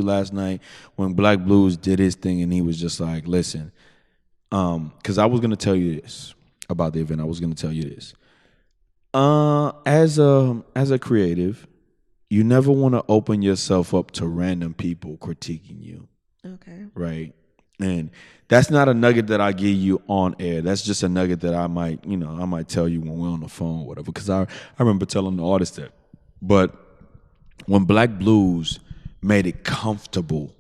last night, when Black Blues did his thing, and he was just like, listen, because I was gonna tell you this about the event. I was gonna tell you this. As a creative, you never want to open yourself up to random people critiquing you. Okay. Right. And that's not a nugget that I give you on air. That's just a nugget that I might tell you when we're on the phone or whatever. Because I remember telling the artist that. But when Black Blues made it comfortable,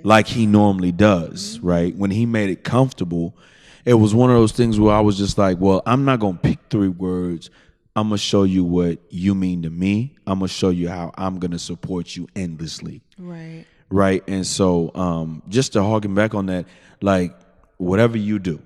like he normally does, right? When he made it comfortable, it was one of those things where I was just like, well, I'm not going to pick 3 words. I'm going to show you what you mean to me. I'm going to show you how I'm going to support you endlessly. Right. Right. And so just to harken back on that, like, whatever you do,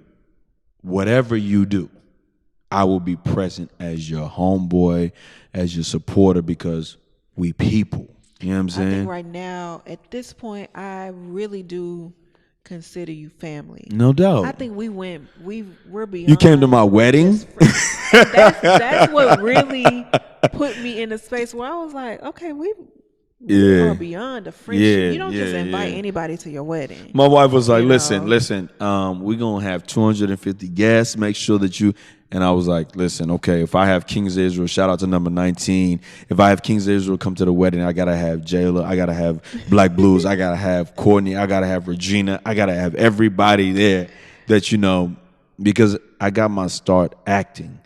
I will be present as your homeboy, as your supporter, because we people. You know what I'm saying? I think right now, at this point, I really do consider you family. No doubt. I think we're beyond. You came to my wedding? That's what really put me in a space where I was like, okay, we are beyond a friendship. You don't just invite anybody to your wedding. My wife was like, listen, we're going to have 250 guests. Make sure that you... And I was like, listen, okay, if I have Kings of Israel, shout out to number 19. If I have Kings of Israel come to the wedding, I got to have Jayla. I got to have Black Blues. I got to have Courtney. I got to have Regina. I got to have everybody there that, because I got my start acting.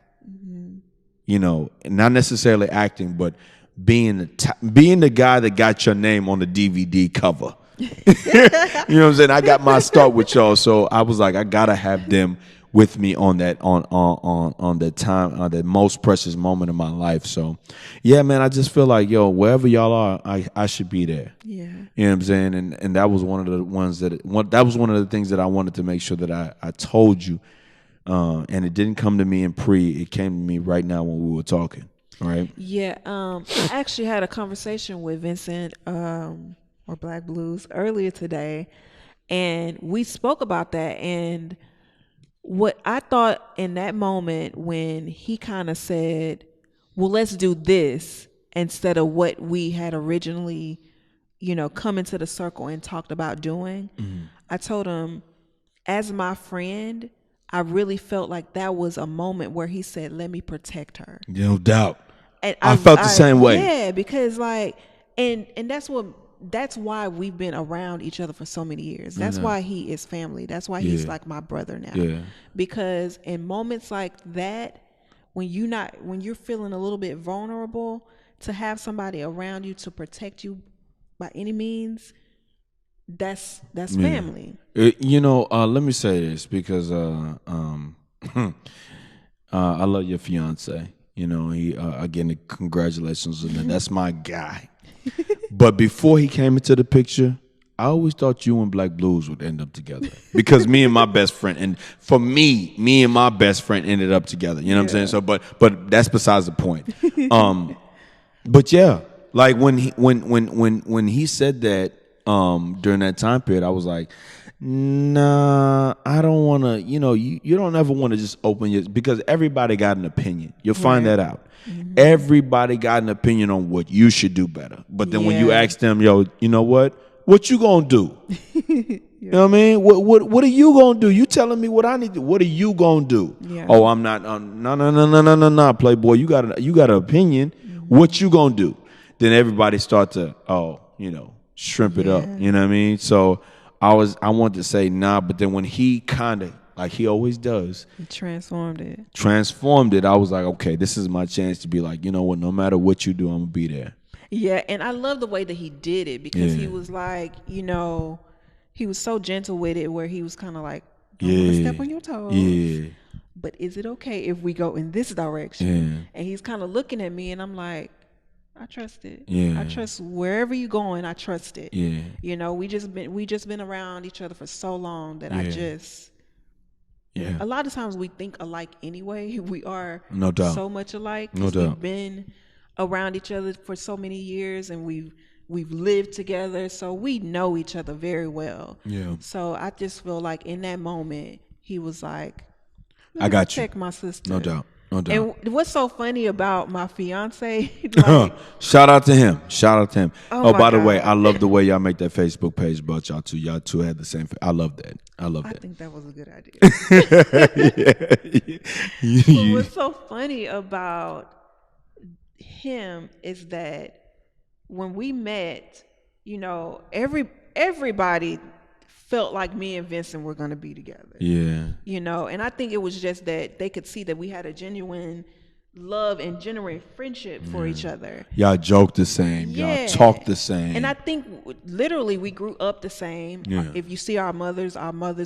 Not necessarily acting, but being the guy that got your name on the DVD cover. You know what I'm saying? I got my start with y'all, so I was like, I gotta have them with me on that on that time, that most precious moment of my life. So, yeah, man, I just feel like, wherever y'all are, I should be there. Yeah, you know what I'm saying? And that was one of the things that I wanted to make sure that I told you. And it didn't come to me it came to me right now when we were talking. All right. Yeah. I actually had a conversation with Vincent or Black Blues earlier today, and we spoke about that. And what I thought in that moment when he kind of said, well, let's do this instead of what we had originally, come into the circle and talked about doing. Mm-hmm. I told him, as my friend, I really felt like that was a moment where he said, let me protect her. No doubt. And I felt the same way. Yeah, because and that's why we've been around each other for so many years. That's why he is family. That's why he's like my brother now. Yeah. Because in moments like that, when you're feeling a little bit vulnerable, to have somebody around you to protect you by any means, that's family. Let me say this, because I love your fiancé. He again, congratulations on that. That's my guy. But before he came into the picture, I always thought you and Black Blues would end up together, because me and my best friend, and for me and my best friend ended up together. You know what I'm saying? So, but that's besides the point. But yeah, like when he said that during that time period, I was like, nah, I don't want to. You don't ever want to just open your, because everybody got an opinion. You'll find that out. Mm-hmm. Everybody got an opinion on what you should do better. But then when you ask them, you know what you gonna do? You know what I mean? What are you gonna do? You telling me what I need to do. What are you gonna do? Yeah. Oh, I'm not. No, Playboy. You got an opinion. Mm-hmm. What you gonna do? Then everybody start to shrimp it up. You know what I mean? So I wanted to say nah, but then when he kind of, like he always does, he transformed it. I was like, okay, this is my chance to be like, you know what? No matter what you do, I'm gonna be there. Yeah, and I love the way that he did it, because he was like, he was so gentle with it, where he was kind of like, I'm gonna step on your toes. Yeah. But is it okay if we go in this direction? Yeah. And he's kind of looking at me, and I'm like, I trust it. Yeah. I trust wherever you're going. I trust it. Yeah. We just been around each other for so long that I just. Yeah. A lot of times we think alike anyway. We are no doubt so much alike. No doubt. We've been around each other for so many years, and we've lived together, so we know each other very well. Yeah. So I just feel like in that moment he was like, I got you. Protect my sister. No doubt. No doubt. And what's so funny about my fiance, like, Shout out to him. Shout out to him. Oh my By the way, God. I love the way y'all make that Facebook page about y'all two. Y'all two had the same. I love that. I love I that. think that was a good idea. You- But you- what's so funny about him is that when we met, everybody felt like me and Vincent were going to be together. yeah. And I think it was just that they could see that we had a genuine love and genuine friendship for each other. Y'all joke the same. Yeah. Y'all talk the same. And I think literally we grew up the same. Yeah. If you see our mothers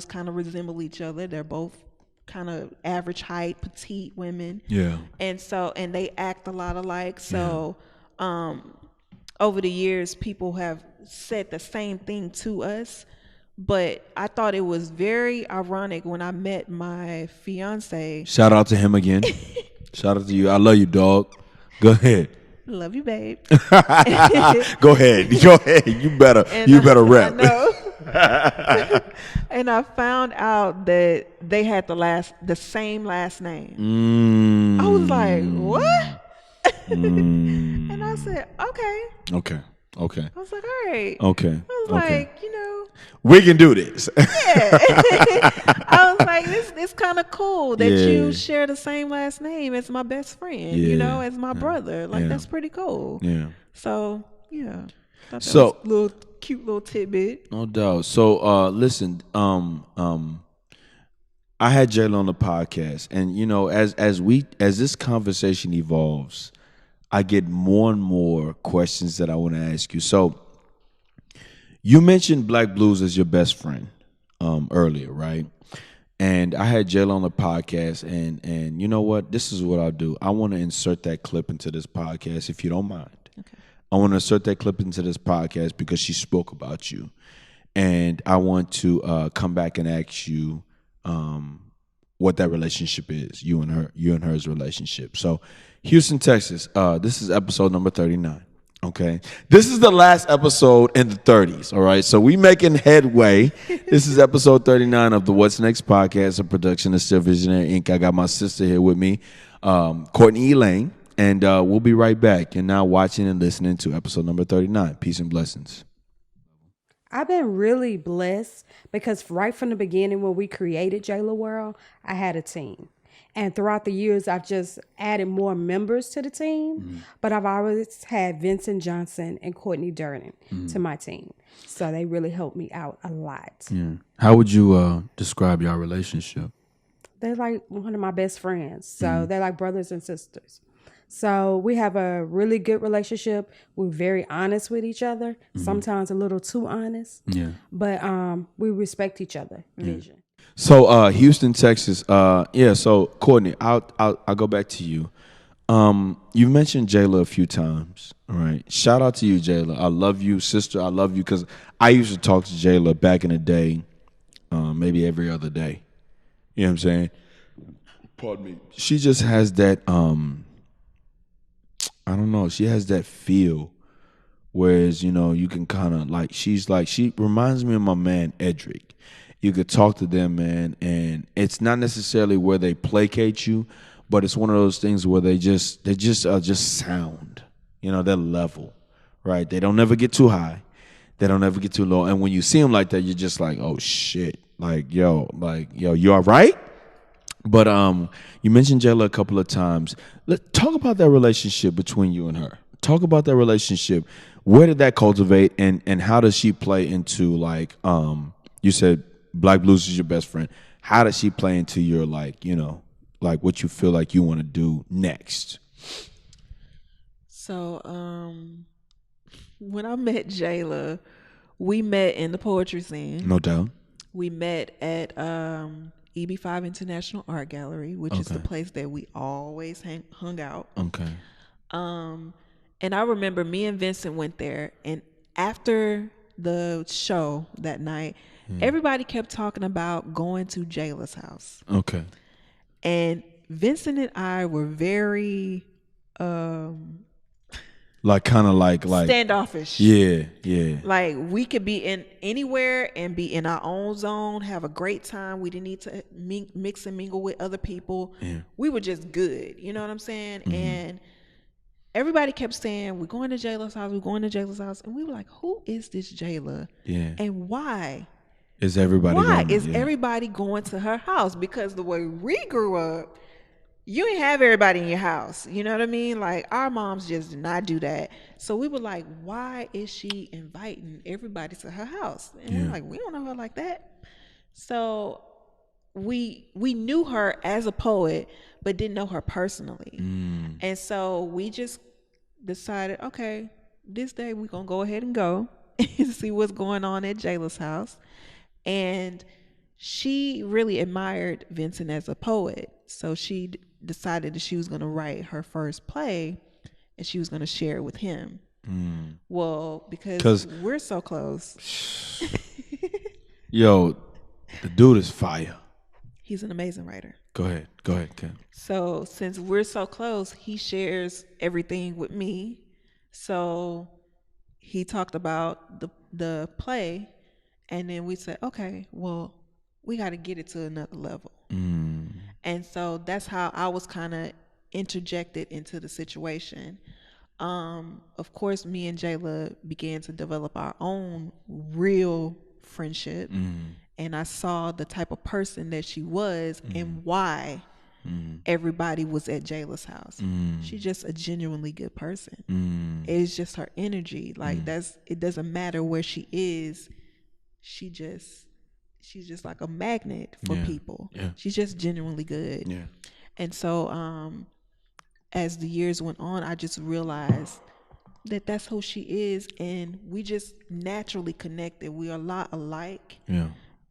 kind of resemble each other. They're both kind of average height, petite women. Yeah. And they act a lot alike. So over the years, people have said the same thing to us. But I thought it was very ironic when I met my fiance. Shout out to him again. Shout out to you. I love you, dog. Go ahead. Love you, babe. Go ahead. Go ahead. You better rap. I know. And I found out that they had the same last name. I was like, what? And I said, okay. Okay. Okay. I was like, all right. Okay. I was Okay. like, We can do this. yeah. I was like, it's kind of cool that you share the same last name as my best friend, as my brother. Like, that's pretty cool. Yeah. So, yeah. Thought that So- was a cute little tidbit. No doubt. So listen, I had Jayla on the podcast, and as this conversation evolves, I get more and more questions that I want to ask you. So you mentioned Black Blues as your best friend earlier, right? And I had Jayla on the podcast, and you know what? This is what I'll do. I want to insert that clip into this podcast, if you don't mind. Okay. I want to insert that clip into this podcast because she spoke about you. And I want to come back and ask you what that relationship is, you and her's relationship. So, Houston, Texas, this is episode number 39. Okay, this is the last episode in the 30s. All right, so we making headway. This is episode 39 of the What's Next podcast, a production of Still Visionary Inc. I got my sister here with me, Courtney Elaine, and we'll be right back. You're now watching and listening to episode number 39. Peace and blessings. I've been really blessed because right from the beginning when we created Jayla World, I had a team. And throughout the years, I've just added more members to the team. But I've always had Vincent Johnson and Courtney Durden to my team. So they really helped me out a lot. Yeah. How would you describe your relationship? They're like one of my best friends. So they're like brothers and sisters. So we have a really good relationship. We're very honest with each other. Sometimes a little too honest. Yeah. But we respect each other' vision. So Houston, Texas. So Courtney, I'll go back to you. You've mentioned Jayla a few times. All right. Shout out to you, Jayla. I love you, sister. I love you because I used to talk to Jayla back in the day, maybe every other day. You know what I'm saying? Pardon me. She just has that. I don't know. She has that feel. Whereas, you can kind of she reminds me of my man Edric. You could talk to them, man, and it's not necessarily where they placate you, but it's one of those things where they just sound. They're level, right? They don't never get too high. They don't ever get too low. And when you see them like that, you're just like, oh shit. Yo, you all right? But you mentioned Jayla a couple of times. Let's talk about that relationship between you and her. Talk about that relationship. Where did that cultivate, and how does she play into you said Black Blues is your best friend. How does she play into your what you feel like you want to do next? So when I met Jayla, we met in the poetry scene. No doubt. We met at EB5 International Art Gallery, which is the place that we always hung out. Okay. And I remember me and Vincent went there, and after the show that night, everybody kept talking about going to Jayla's house. Okay. And Vincent and I were very Like kind of like standoffish. Yeah. Like we could be in anywhere and be in our own zone, have a great time. We didn't need to mix and mingle with other people. Yeah. We were just good. You know what I'm saying? And everybody kept saying, we're going to Jayla's house. We're going to Jayla's house. And we were like, who is this Jayla? Yeah. And why? Is everybody Why going? is everybody going to her house? Because the way we grew up, you ain't have everybody in your house. You know what I mean? Like our moms just did not do that. So we were like, why is she inviting everybody to her house? And we're like, we don't know her like that. So we knew her as a poet, but didn't know her personally. And so we just decided, okay, this day we're gonna go ahead and go and see what's going on at Jayla's house. And she really admired Vincent as a poet. So she decided that she was going to write her first play and she was going to share it with him. Well, because we're so close. Yo, the dude is fire. He's an amazing writer. Go ahead, Ken. So since we're so close, he shares everything with me. So he talked about the play, and then we said, okay, well, we got to get it to another level. And so that's how I was kind of interjected into the situation. Of course, me and Jayla began to develop our own real friendship. And I saw the type of person that she was and why everybody was at Jayla's house. She's just a genuinely good person. It's just her energy. Like it doesn't matter where she is. She's just like a magnet for people. She's just genuinely good. And so as the years went on, I just realized that that's who she is, and we just naturally connected. We are a lot alike.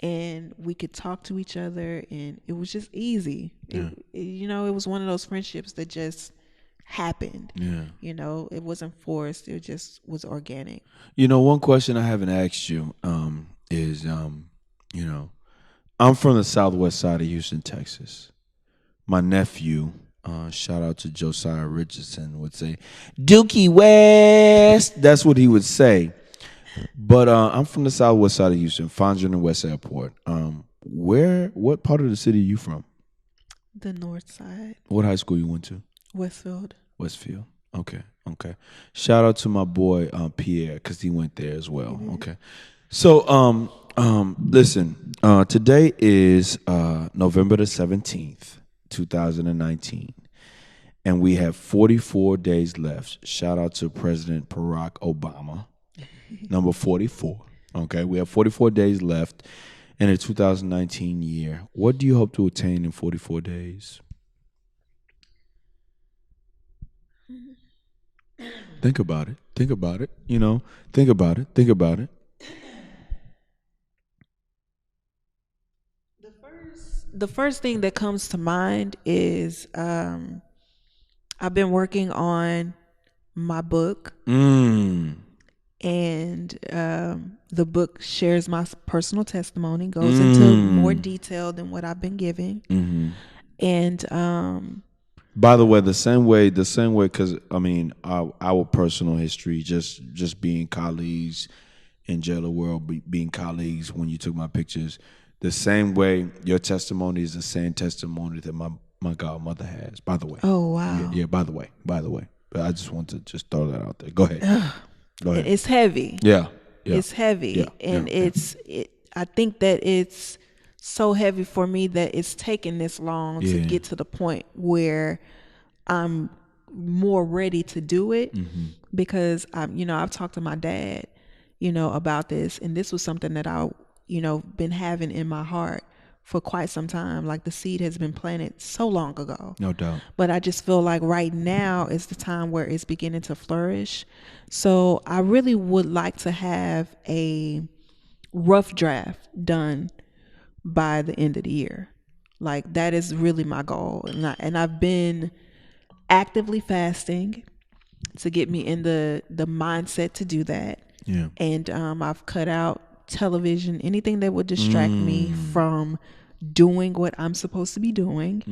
And we could talk to each other, and it was just easy. It was one of those friendships that just happened. It wasn't forced. It just was organic. One question I haven't asked you is, I'm from the southwest side of Houston, Texas. My nephew, shout out to Josiah Richardson, would say, Dookie West. That's what he would say. But I'm from the southwest side of Houston, Fondren and West Airport. What part of the city are you from? The north side. What high school you went to? Westfield. Okay. Shout out to my boy Pierre, because he went there as well. Okay. So listen, today is November the 17th, 2019. And we have 44 days left. Shout out to President Barack Obama. Number 44. Okay, we have 44 days left in the 2019 year. What do you hope to attain in 44 days? Think about it. Think about it. Think about it. The first thing that comes to mind is I've been working on my book. And the book shares my personal testimony, goes into more detail than what I've been giving. And by the way, the same way, because our personal history, just being colleagues in Jayla World, being colleagues when you took my pictures, the same way your testimony is the same testimony that my godmother has. By the way. Oh wow. Yeah. By the way. But I just want to just throw that out there. Go ahead. Go ahead. It's heavy. Yeah. It's heavy. And I think that it's so heavy for me that it's taken this long to get to the point where I'm more ready to do it, because I've talked to my dad, about this, and this was something that I, been having in my heart for quite some time. Like the seed has been planted so long ago. No doubt. But I just feel like right now is the time where it's beginning to flourish. So I really would like to have a rough draft done by the end of the year. Like that is really my goal. And I've been actively fasting to get me in the mindset to do that. Yeah. And I've cut out television, anything that would distract me from doing what I'm supposed to be doing.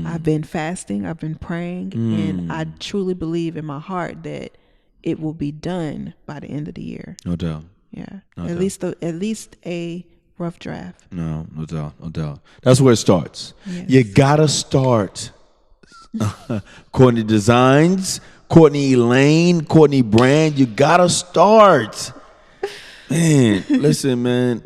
I've been fasting, I've been praying, and I truly believe in my heart that it will be done by the end of the year. No doubt. Yeah, No at doubt. least a rough draft. No doubt. No doubt. That's where it starts. Yes. You gotta start. Courtney Designs, Courtney Elaine, Courtney Brand. You gotta start. Man, listen, man.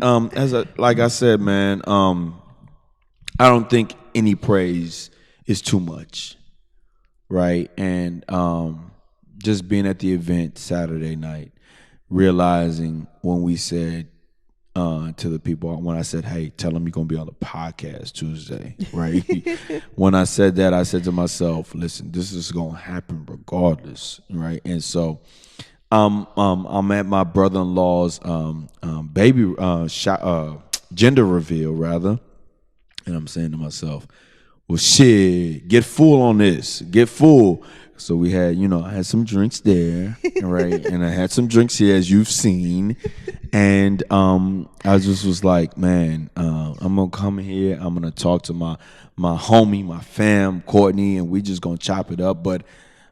Like I said, man. I don't think any praise is too much, right? And just being at the event Saturday night, realizing when we said to the people, when I said, hey, tell them you're going to be on the podcast Tuesday, right? When I said that, I said to myself, listen, this is going to happen regardless, right? And so I'm at my brother-in-law's gender reveal, rather. And I'm saying to myself, well, shit, get full on this. Get full. So we had, I had some drinks there, right? And I had some drinks here, as you've seen. And I just was like, man, I'm going to come here. I'm going to talk to my homie, my fam, Courtney, and we just going to chop it up. But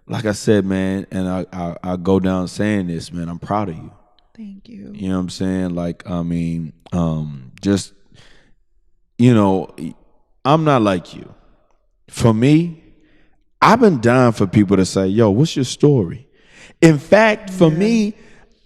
like I said, man, and I go down saying this, man, I'm proud of you. Thank you. You know what I'm saying? Like, I mean, just, I'm not like you. For me, I've been dying for people to say, yo, what's your story? In fact, for me,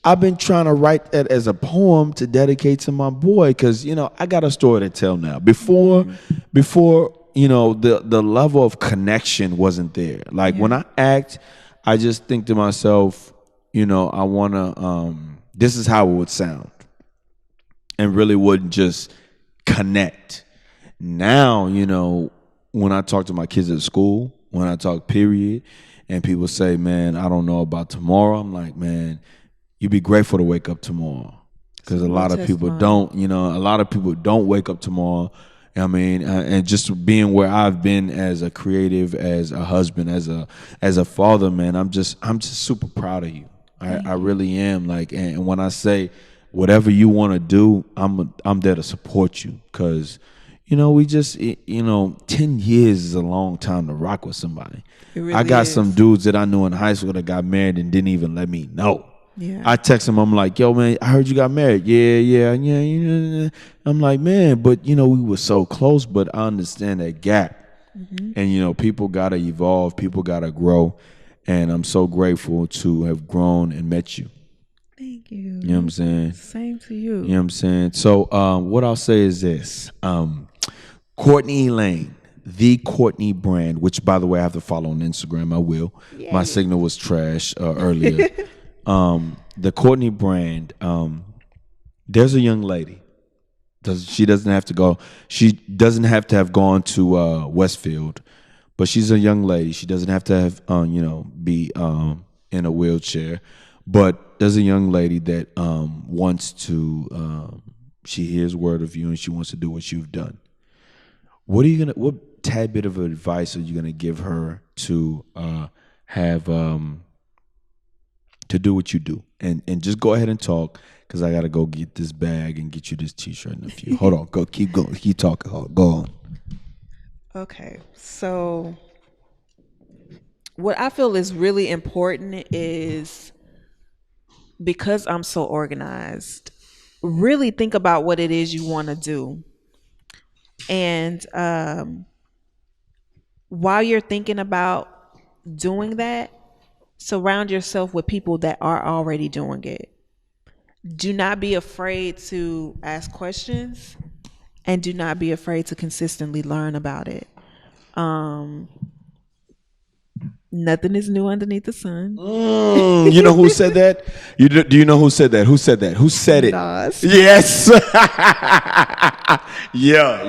I've been trying to write that as a poem to dedicate to my boy because, I got a story to tell now. Before the level of connection wasn't there. Like when I act, I just think to myself, I want to, this is how it would sound and really wouldn't just connect. Now, when I talk to my kids at school, when I talk period, and people say, man, I don't know about tomorrow. I'm like, man, you be grateful to wake up tomorrow. Because a lot of people don't, a lot of people don't wake up tomorrow. I mean, and just being where I've been as a creative, as a husband, as a father, man, I'm just super proud of you. I really am. Like, and when I say whatever you want to do, I'm there to support you. Because, we just, 10 years is a long time to rock with somebody. Really I got is. some dudes that I knew in high school that got married and didn't even let me know. Yeah. I text him, I'm like, yo, man, I heard you got married. Yeah. I'm like, man, but, we were so close, but I understand that gap. Mm-hmm. And, people got to evolve. People got to grow. And I'm so grateful to have grown and met you. Thank you. You know what I'm saying? Same to you. You know what I'm saying? So what I'll say is this. Courtney Elaine, the Courtney Brand, which, by the way, I have to follow on Instagram. I will. Yeah, my signal was trash earlier. The Courtney Brand, there's a young lady. She doesn't have to have gone to Westfield, but she's a young lady. She doesn't have to have, be in a wheelchair. But there's a young lady that wants to, she hears word of you and she wants to do what you've done. What tad bit of advice are you gonna give her to have to do what you do? And just go ahead and talk, because I gotta go get this bag and get you this T-shirt in a few. Hold on, keep going, keep talking. Go on. Okay, so what I feel is really important is, because I'm so organized, really think about what it is you want to do. And while you're thinking about doing that, surround yourself with people that are already doing it. Do not be afraid to ask questions, and do not be afraid to consistently learn about it. Nothing is new underneath the sun. You know who said that? Do you know who said that? Who said that? Who said it? Nas. Yes. Yeah.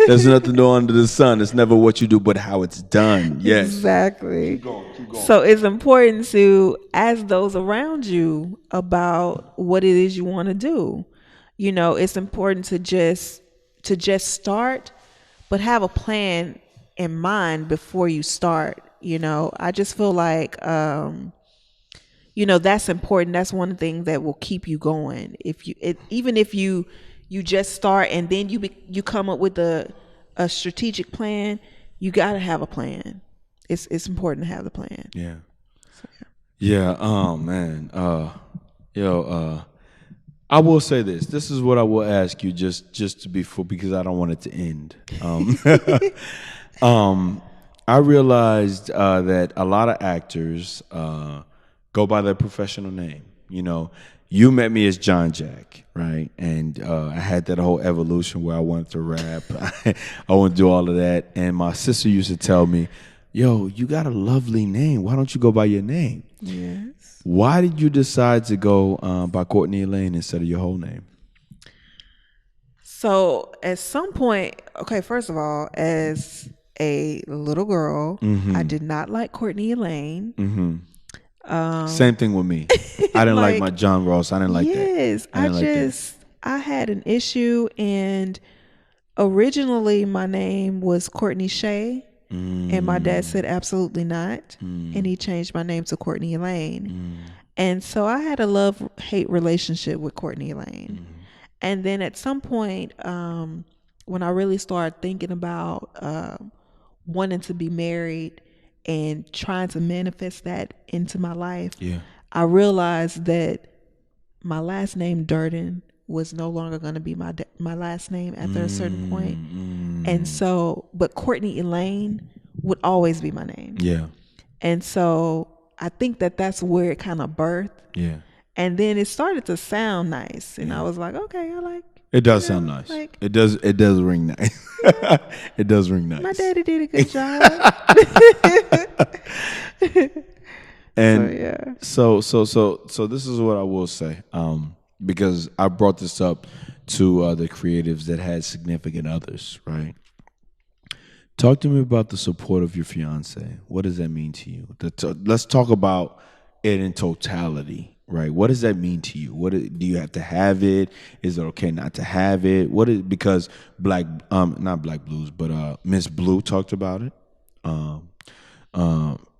There's nothing new under the sun. It's never what you do, but how it's done. Yes. Exactly. Keep going. So it's important to ask those around you about what it is you want to do. It's important to just start, but have a plan in mind before you start. I just feel like, that's important. That's one thing that will keep you going. Even if you just start and then you come up with a strategic plan, you got to have a plan. It's important to have the plan. Yeah. Yeah. Oh man. I will say this. This is what I will ask you, just to be full, because I don't want it to end. I realized that a lot of actors go by their professional name. You know, you met me as John Jack, right? And I had that whole evolution where I wanted to rap. I wanted to do all of that. And my sister used to tell me, yo, you got a lovely name. Why don't you go by your name? Yes. Why did you decide to go by Courtney Elaine instead of your whole name? So at some point, okay, first of all, as a little girl, I did not like Courtney Elaine. Same thing with me. I didn't like my Like, John Ross. I didn't like that. yes, I didn't like that. I had an issue, and originally my name was Courtney Shay, and my dad said absolutely not, and he changed my name to Courtney Elaine. And so I had a love-hate relationship with Courtney Elaine. And then at some point, when I really started thinking about wanting to be married and trying to manifest that into my life, I realized that my last name Durden was no longer going to be my last name after a certain point. And so, but Courtney Elaine would always be my name. Yeah. And so I think that that's where it kind of birthed. Yeah. And then it started to sound nice. And I was like, okay, I like It does sound nice. like- it does ring nice. It does ring nice. my daddy did a good job. And so this is what I will say, because I brought this up to the creatives that had significant others, right? Talk to me about the support of your fiance. What does that mean to you? Let's talk about it in totality, right? What does that mean to you? Do you have to have it? Is it okay not to have it? Because not Black Blues, but Miss Blue talked about it.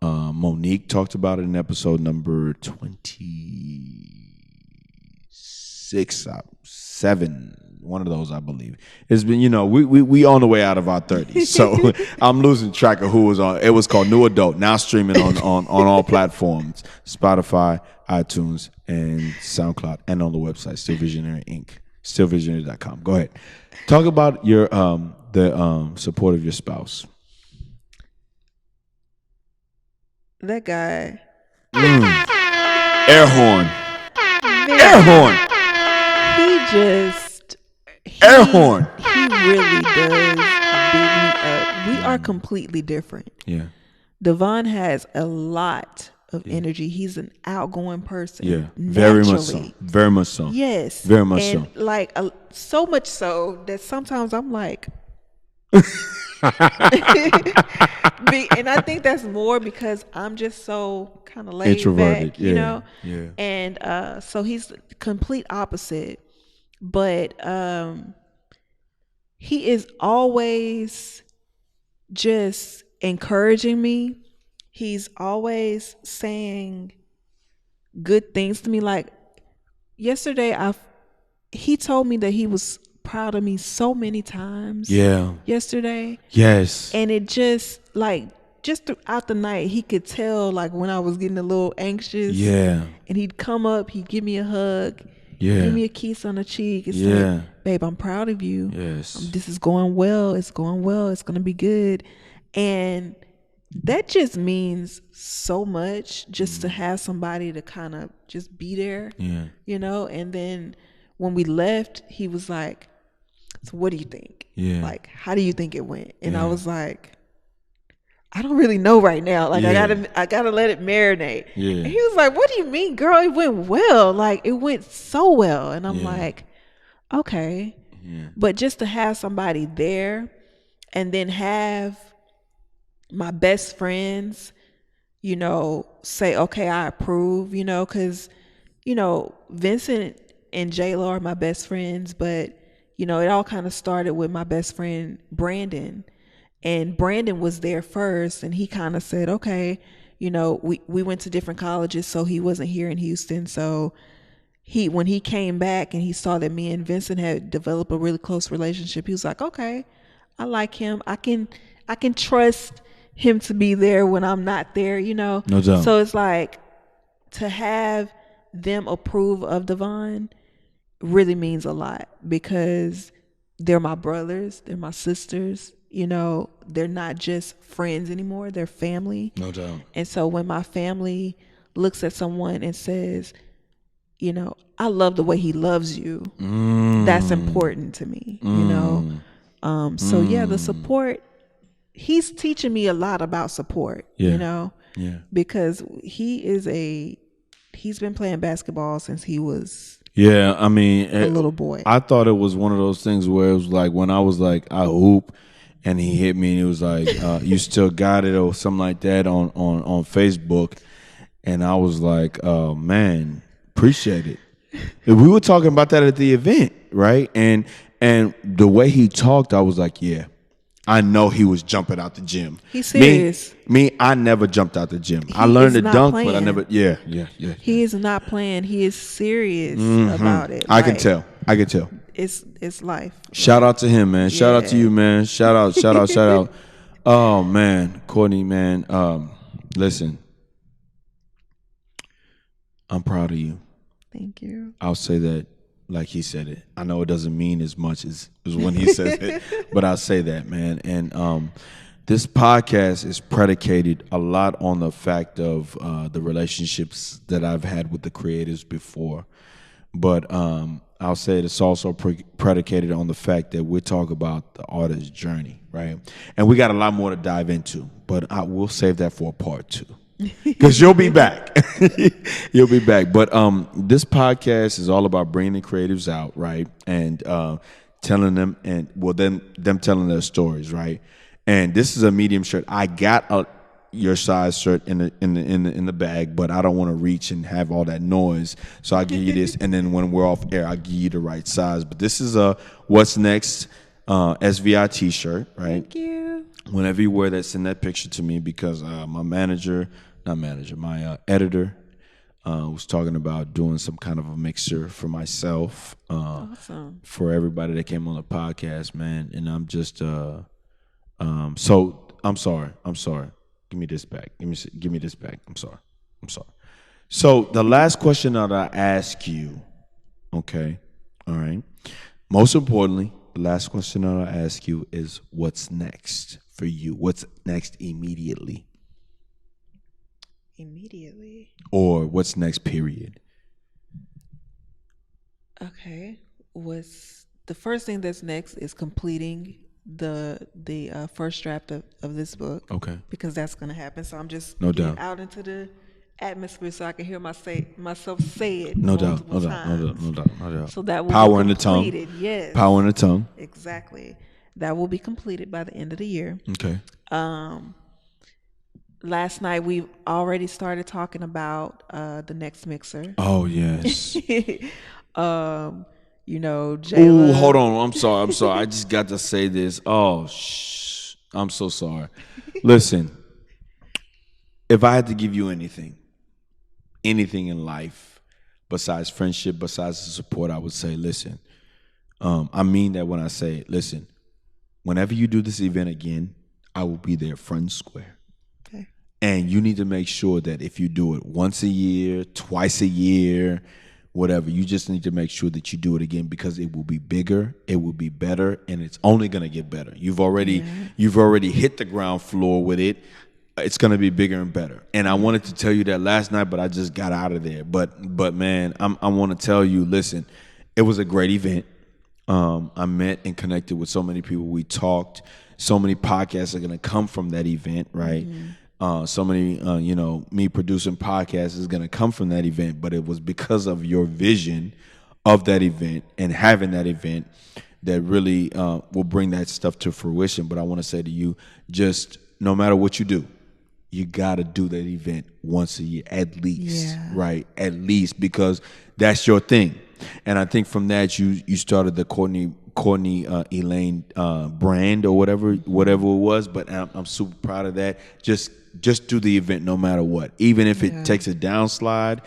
Monique talked about it in episode number 26, 7, one of those, I believe. It's been, we on the way out of our 30s, so I'm losing track of who was on. It was called New Adult, now streaming on all platforms, Spotify, iTunes, and SoundCloud, and on the website Still Visionary Inc. StillVisionary.com. Go ahead, talk about your the support of your spouse. That guy. Air horn. Air horn. Air horn. He really does beat me up. We are completely different. Yeah. Devon has a lot of energy. He's an outgoing person. Yeah. Very much so. naturally. Very much so. Yes. Very much and so. Like so much so that sometimes I'm like, and I think that's more because I'm just so kind of laid Introverted, back, you know. yeah. And so he's the complete opposite, but he is always just encouraging me. He's always saying good things to me. Like yesterday, he told me that he was proud of me so many times. Yeah. Yesterday. Yes. And it just throughout the night, he could tell like when I was getting a little anxious. Yeah. And he'd come up, he'd give me a hug. Yeah. Give me a kiss on the cheek. It's Yeah. like, babe, I'm proud of you. Yes. This is going well. It's going well. It's going to be good. And that just means so much just to have somebody to kind of just be there. Yeah. You know? And then when we left, he was like, so what do you think? Yeah. Like, how do you think it went? And I Yeah. was like, I don't really know right now. Like, Yeah. I gotta let it marinate. Yeah. And he was like, what do you mean, girl? It went well. Like, it went so well. And I'm Yeah. like, okay. Yeah. But just to have somebody there and then have my best friends, you know, say, okay, I approve, you know, because, you know, Vincent and J-Lo are my best friends, but, you know, it all kind of started with my best friend, Brandon. And Brandon was there first, and he kind of said, okay, you know, we went to different colleges, so he wasn't here in Houston. So when he came back and he saw that me and Vincent had developed a really close relationship, he was like, okay, I like him. I can trust him to be there when I'm not there, you know? No doubt. So it's like, to have them approve of Devon really means a lot, because they're my brothers, they're my sisters, you know, they're not just friends anymore, they're family. No doubt. And so when my family looks at someone and says, you know, I love the way he loves you, that's important to me, you know. So yeah, the support, he's teaching me a lot about support, you know, because he's been playing basketball since he was I mean, a little boy. I thought it was one of those things where it was like when I was like, I hoop, and he hit me, and he was like, you still got it, or something like that on Facebook. And I was like, oh, man, appreciate it. We were talking about that at the event, right? And the way he talked, I was like, yeah, I know he was jumping out the gym. He's serious. Me, I never jumped out the gym. I learned to dunk, playing. but I never, yeah. He is not playing. He is serious about it. I can tell. It's life. Shout out to him, man. Shout out to you, man. Shout out. Oh, man. Courtney, man. Listen, I'm proud of you. Thank you. I'll say that like he said it. I know it doesn't mean as much as when he says it, but I'll say that, man. And this podcast is predicated a lot on the fact of the relationships that I've had with the creatives before. But I'll say it's also predicated on the fact that we talk about the artist's journey, right? And we got a lot more to dive into, but we'll save that for a part 2. Because you'll be back. You'll be back. But this podcast is all about bringing the creatives out, right? And telling them, and well, them telling their stories, right? And this is a medium shirt. I got your size shirt in the bag, but I don't want to reach and have all that noise. So I'll give you this, and then when we're off air, I'll give you the right size. But this is a What's Next SVI t-shirt, right? Thank you. Whenever you wear that, send that picture to me, because my editor was talking about doing some kind of a mixer for myself, awesome. for everybody that came on the podcast, man. And I'm just, so I'm sorry. Give me this back. Give me this back. I'm sorry. So the last question that I ask you, okay, all right. Most importantly, the last question that I ask you is, what's next for you? What's next immediately? Or what's next, period? Okay. The first thing that's next is completing the first draft of this book. Okay. Because that's going to happen. So I'm just No getting doubt. out into the atmosphere so I can hear myself say it. No doubt. multiple times. So that will Power be in the tongue. completed. Yes. Power in the tongue. Exactly. That will be completed by the end of the year. Okay. Last night we already started talking about the next mixer. Oh yes. You know, Oh, Jayla. hold on. I'm sorry. I just got to say this. Oh, I'm so sorry. Listen, if I had to give you anything in life besides friendship, besides the support, I would say, listen. I mean that when I say, listen. Whenever you do this event again, I will be there front and square. Okay. And you need to make sure that if you do it once a year, twice a year, whatever, you just need to make sure that you do it again, because it will be bigger, it will be better, and it's only going to get better. You've already hit the ground floor with it. It's going to be bigger and better. And I wanted to tell you that last night, but I just got out of there. But man, I want to tell you, listen, it was a great event. I met and connected with so many people. We talked. So many podcasts are going to come from that event, right? So many, me producing podcasts is going to come from that event. But it was because of your vision of that event and having that event that really will bring that stuff to fruition. But I want to say to you, just no matter what you do, you got to do that event once a year at least, right? At least, because that's your thing. And I think from that you started the Courtney Elaine brand or whatever it was. But I'm super proud of that. Just do the event no matter what. Even if it takes a downslide,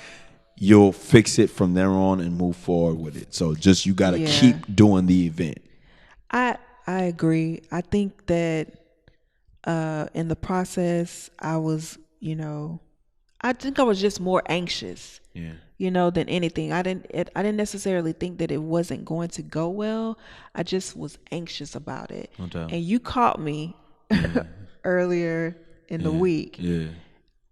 you'll fix it from there on and move forward with it. So just you got to keep doing the event. I agree. I think that in the process, I I think I was just more anxious. Yeah. Than anything. I didn't necessarily think that it wasn't going to go well. I just was anxious about it. No doubt. And you caught me earlier in the week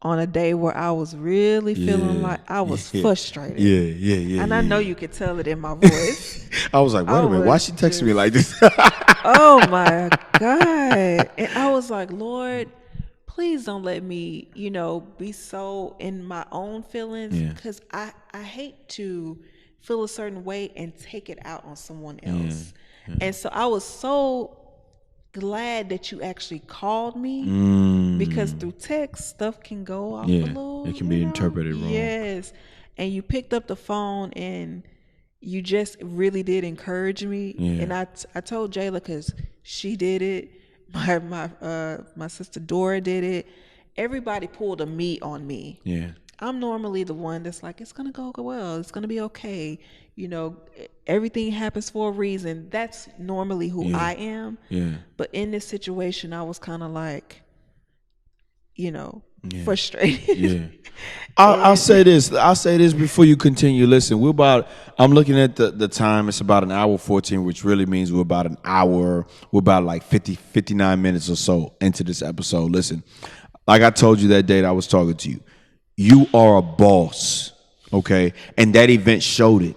on a day where I was really feeling like I was frustrated. Yeah. And I know you could tell it in my voice. I was like, wait a minute, why she texting me like this? Oh my God. And I was like, Lord, please don't let me, be so in my own feelings, because I hate to feel a certain way and take it out on someone else. And so I was so glad that you actually called me, because through text stuff can go off a little. It can be interpreted wrong. Yes. And you picked up the phone and you just really did encourage me. And I told Jayla, because she did it. My sister Dora did it. Everybody pulled a me on me. Yeah. I'm normally the one that's like, it's gonna go well, it's gonna be okay. Everything happens for a reason. That's normally who I am. Yeah. But in this situation, I was kind of like, frustrated. Yeah. I'll say this before you continue. Listen, I'm looking at the time. It's about 1:14, which really means we're about like 59 minutes or so into this episode. Listen, like I told you that day that I was talking to you, you are a boss, okay? And that event showed it.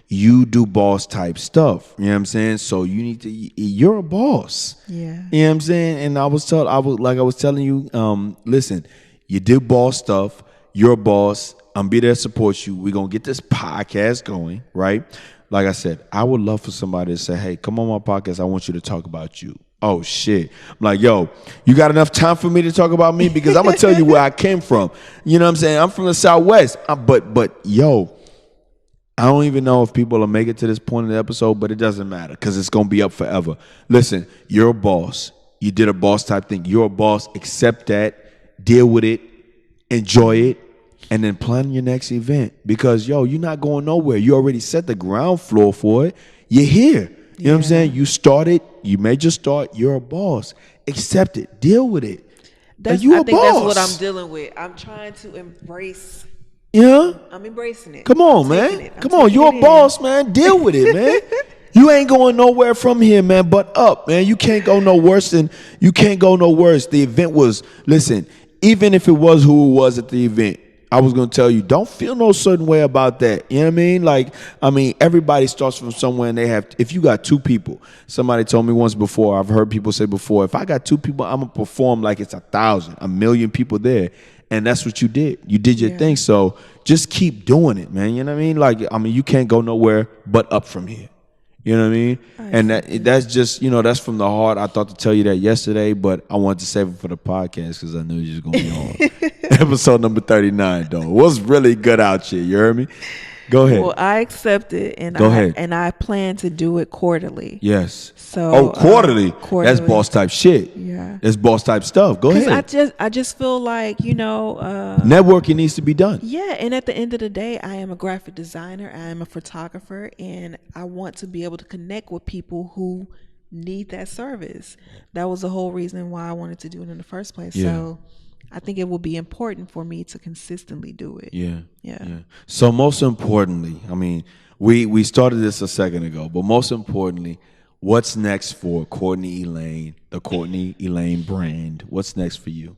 You do boss type stuff. You know what I'm saying? So you're a boss. Yeah. You know what I'm saying? And I was telling you, listen, you do boss stuff. You're a boss. I'm be there to support you. We're going to get this podcast going, right? Like I said, I would love for somebody to say, hey, come on my podcast. I want you to talk about you. Oh, shit. I'm like, yo, you got enough time for me to talk about me? Because I'm going to tell you where I came from. You know what I'm saying? I'm from the Southwest. But yo, I don't even know if people will make it to this point in the episode, but it doesn't matter because it's going to be up forever. Listen, you're a boss. You did a boss type thing. You're a boss. Accept that. Deal with it. Enjoy it. And then plan your next event. Because, yo, you're not going nowhere. You already set the ground floor for it. You're here. You know what I'm saying? You started. You made your start. You're a boss. Accept it. Deal with it. I think that's what I'm dealing with. I'm trying to embrace. Yeah? I'm embracing it. Come on, man. Come on. You're a boss, man. Deal with it, man. You ain't going nowhere from here, man, but up, man. You can't go no worse. The event was, listen, even if it was who it was at the event, I was going to tell you, don't feel no certain way about that. You know what I mean? Everybody starts from somewhere and if you got two people, somebody told me once before, I've heard people say before, if I got two people, I'm going to perform like it's 1,000, 1,000,000 people there. And that's what you did. You did your thing. So just keep doing it, man. You know what I mean? You can't go nowhere but up from here. You know what I mean? And that's just, that's from the heart. I thought to tell you that yesterday, but I wanted to save it for the podcast because I knew you was going to be on. Episode number 39, though. It was really good out here. You heard me? Go ahead. Well, I accept it, and I plan to do it quarterly. Yes. So quarterly. That's boss type shit. Yeah. That's boss type stuff. Go ahead. I just feel like networking needs to be done. Yeah, and at the end of the day, I am a graphic designer. I am a photographer, and I want to be able to connect with people who need that service. That was the whole reason why I wanted to do it in the first place. Yeah. So I think it will be important for me to consistently do it. Yeah. So most importantly, I mean, we started this a second ago, but most importantly, what's next for Courtney Elaine, the Courtney Elaine brand? What's next for you?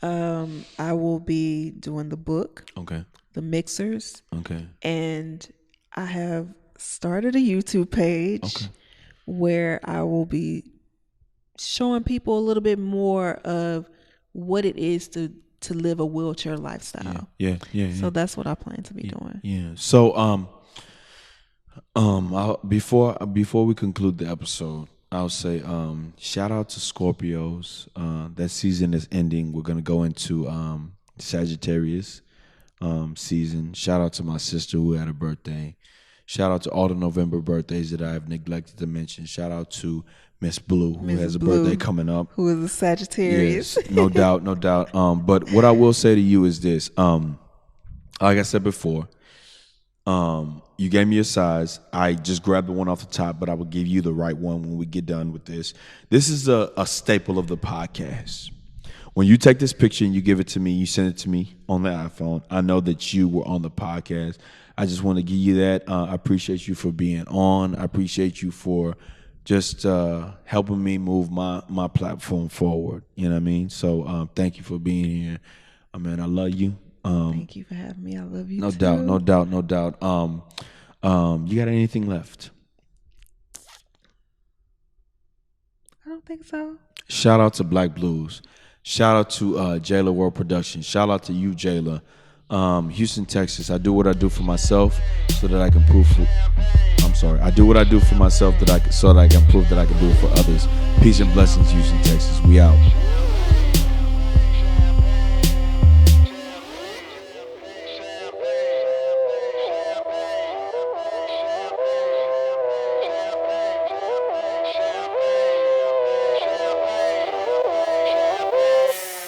I will be doing the book. Okay. The mixers. Okay. And I have started a YouTube page where I will be showing people a little bit more of what it is to live a wheelchair lifestyle. Yeah. So that's what I plan to be doing. Yeah. So before we conclude the episode, I'll say shout out to Scorpios. That season is ending. We're gonna go into Sagittarius season. Shout out to my sister who had a birthday. Shout out to all the November birthdays that I have neglected to mention. Shout out to Miss Blue, who has a birthday coming up. Who is a Sagittarius. Yes, no doubt. But what I will say to you is this. Like I said before, you gave me a size. I just grabbed the one off the top, but I will give you the right one when we get done with this. This is a staple of the podcast. when you take this picture and you give it to me, you send it to me on the iPhone, I know that you were on the podcast. I just want to give you that. I appreciate you for being on. I appreciate you for just helping me move my platform forward. You know what I mean? So thank you for being here. I mean, I love you. Thank you for having me. I love you No too. doubt, no doubt, no doubt. You got anything left? I don't think so. Shout out to Black Blues. Shout out to Jayla World Productions. Shout out to you, Jayla. Houston, Texas. I do what I do for myself so that I can prove. I do what I do for myself so that I can prove that I can do it for others. Peace and blessings, Houston, Texas. We out.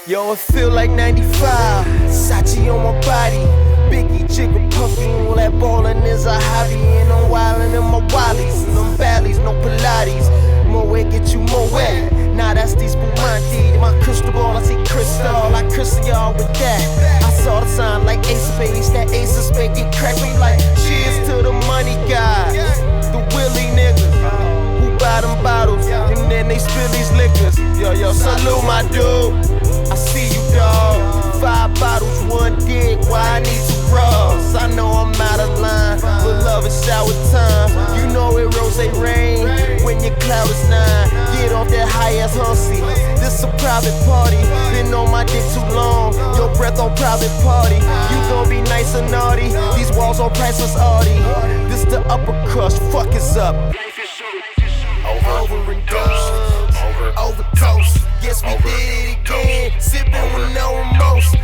Yo, it feel like 95, Sachi on my body, Biggie, jigger, puffy, all that ballin' is a hobby. And I'm wildin' in my wallies, them valleys, no Pilates. More way get you more wet, nah that's the Spumante. My crystal ball, I see crystal, I crystal y'all with that. I saw the sign like Ace of Spades, that Ace of Spades get cracked me like cheers to the money guys, the Willie niggas who buy them bottles, and then they spill these liquors. Yo, salute my dude. I see you, dawg. 5 bottles, 1 dick. Why I need 2 bras? I know I'm out of line, but love is shower time. You know it rose rain when your cloud is 9. Get off that high ass hussy. This a private party. Been on my dick too long. Your breath on private party. You gon' be nice and naughty. These walls on priceless Audi. This the upper crust. Fuck is up. Over and done. Overdose. Guess we did it again. Sipping with no remorse.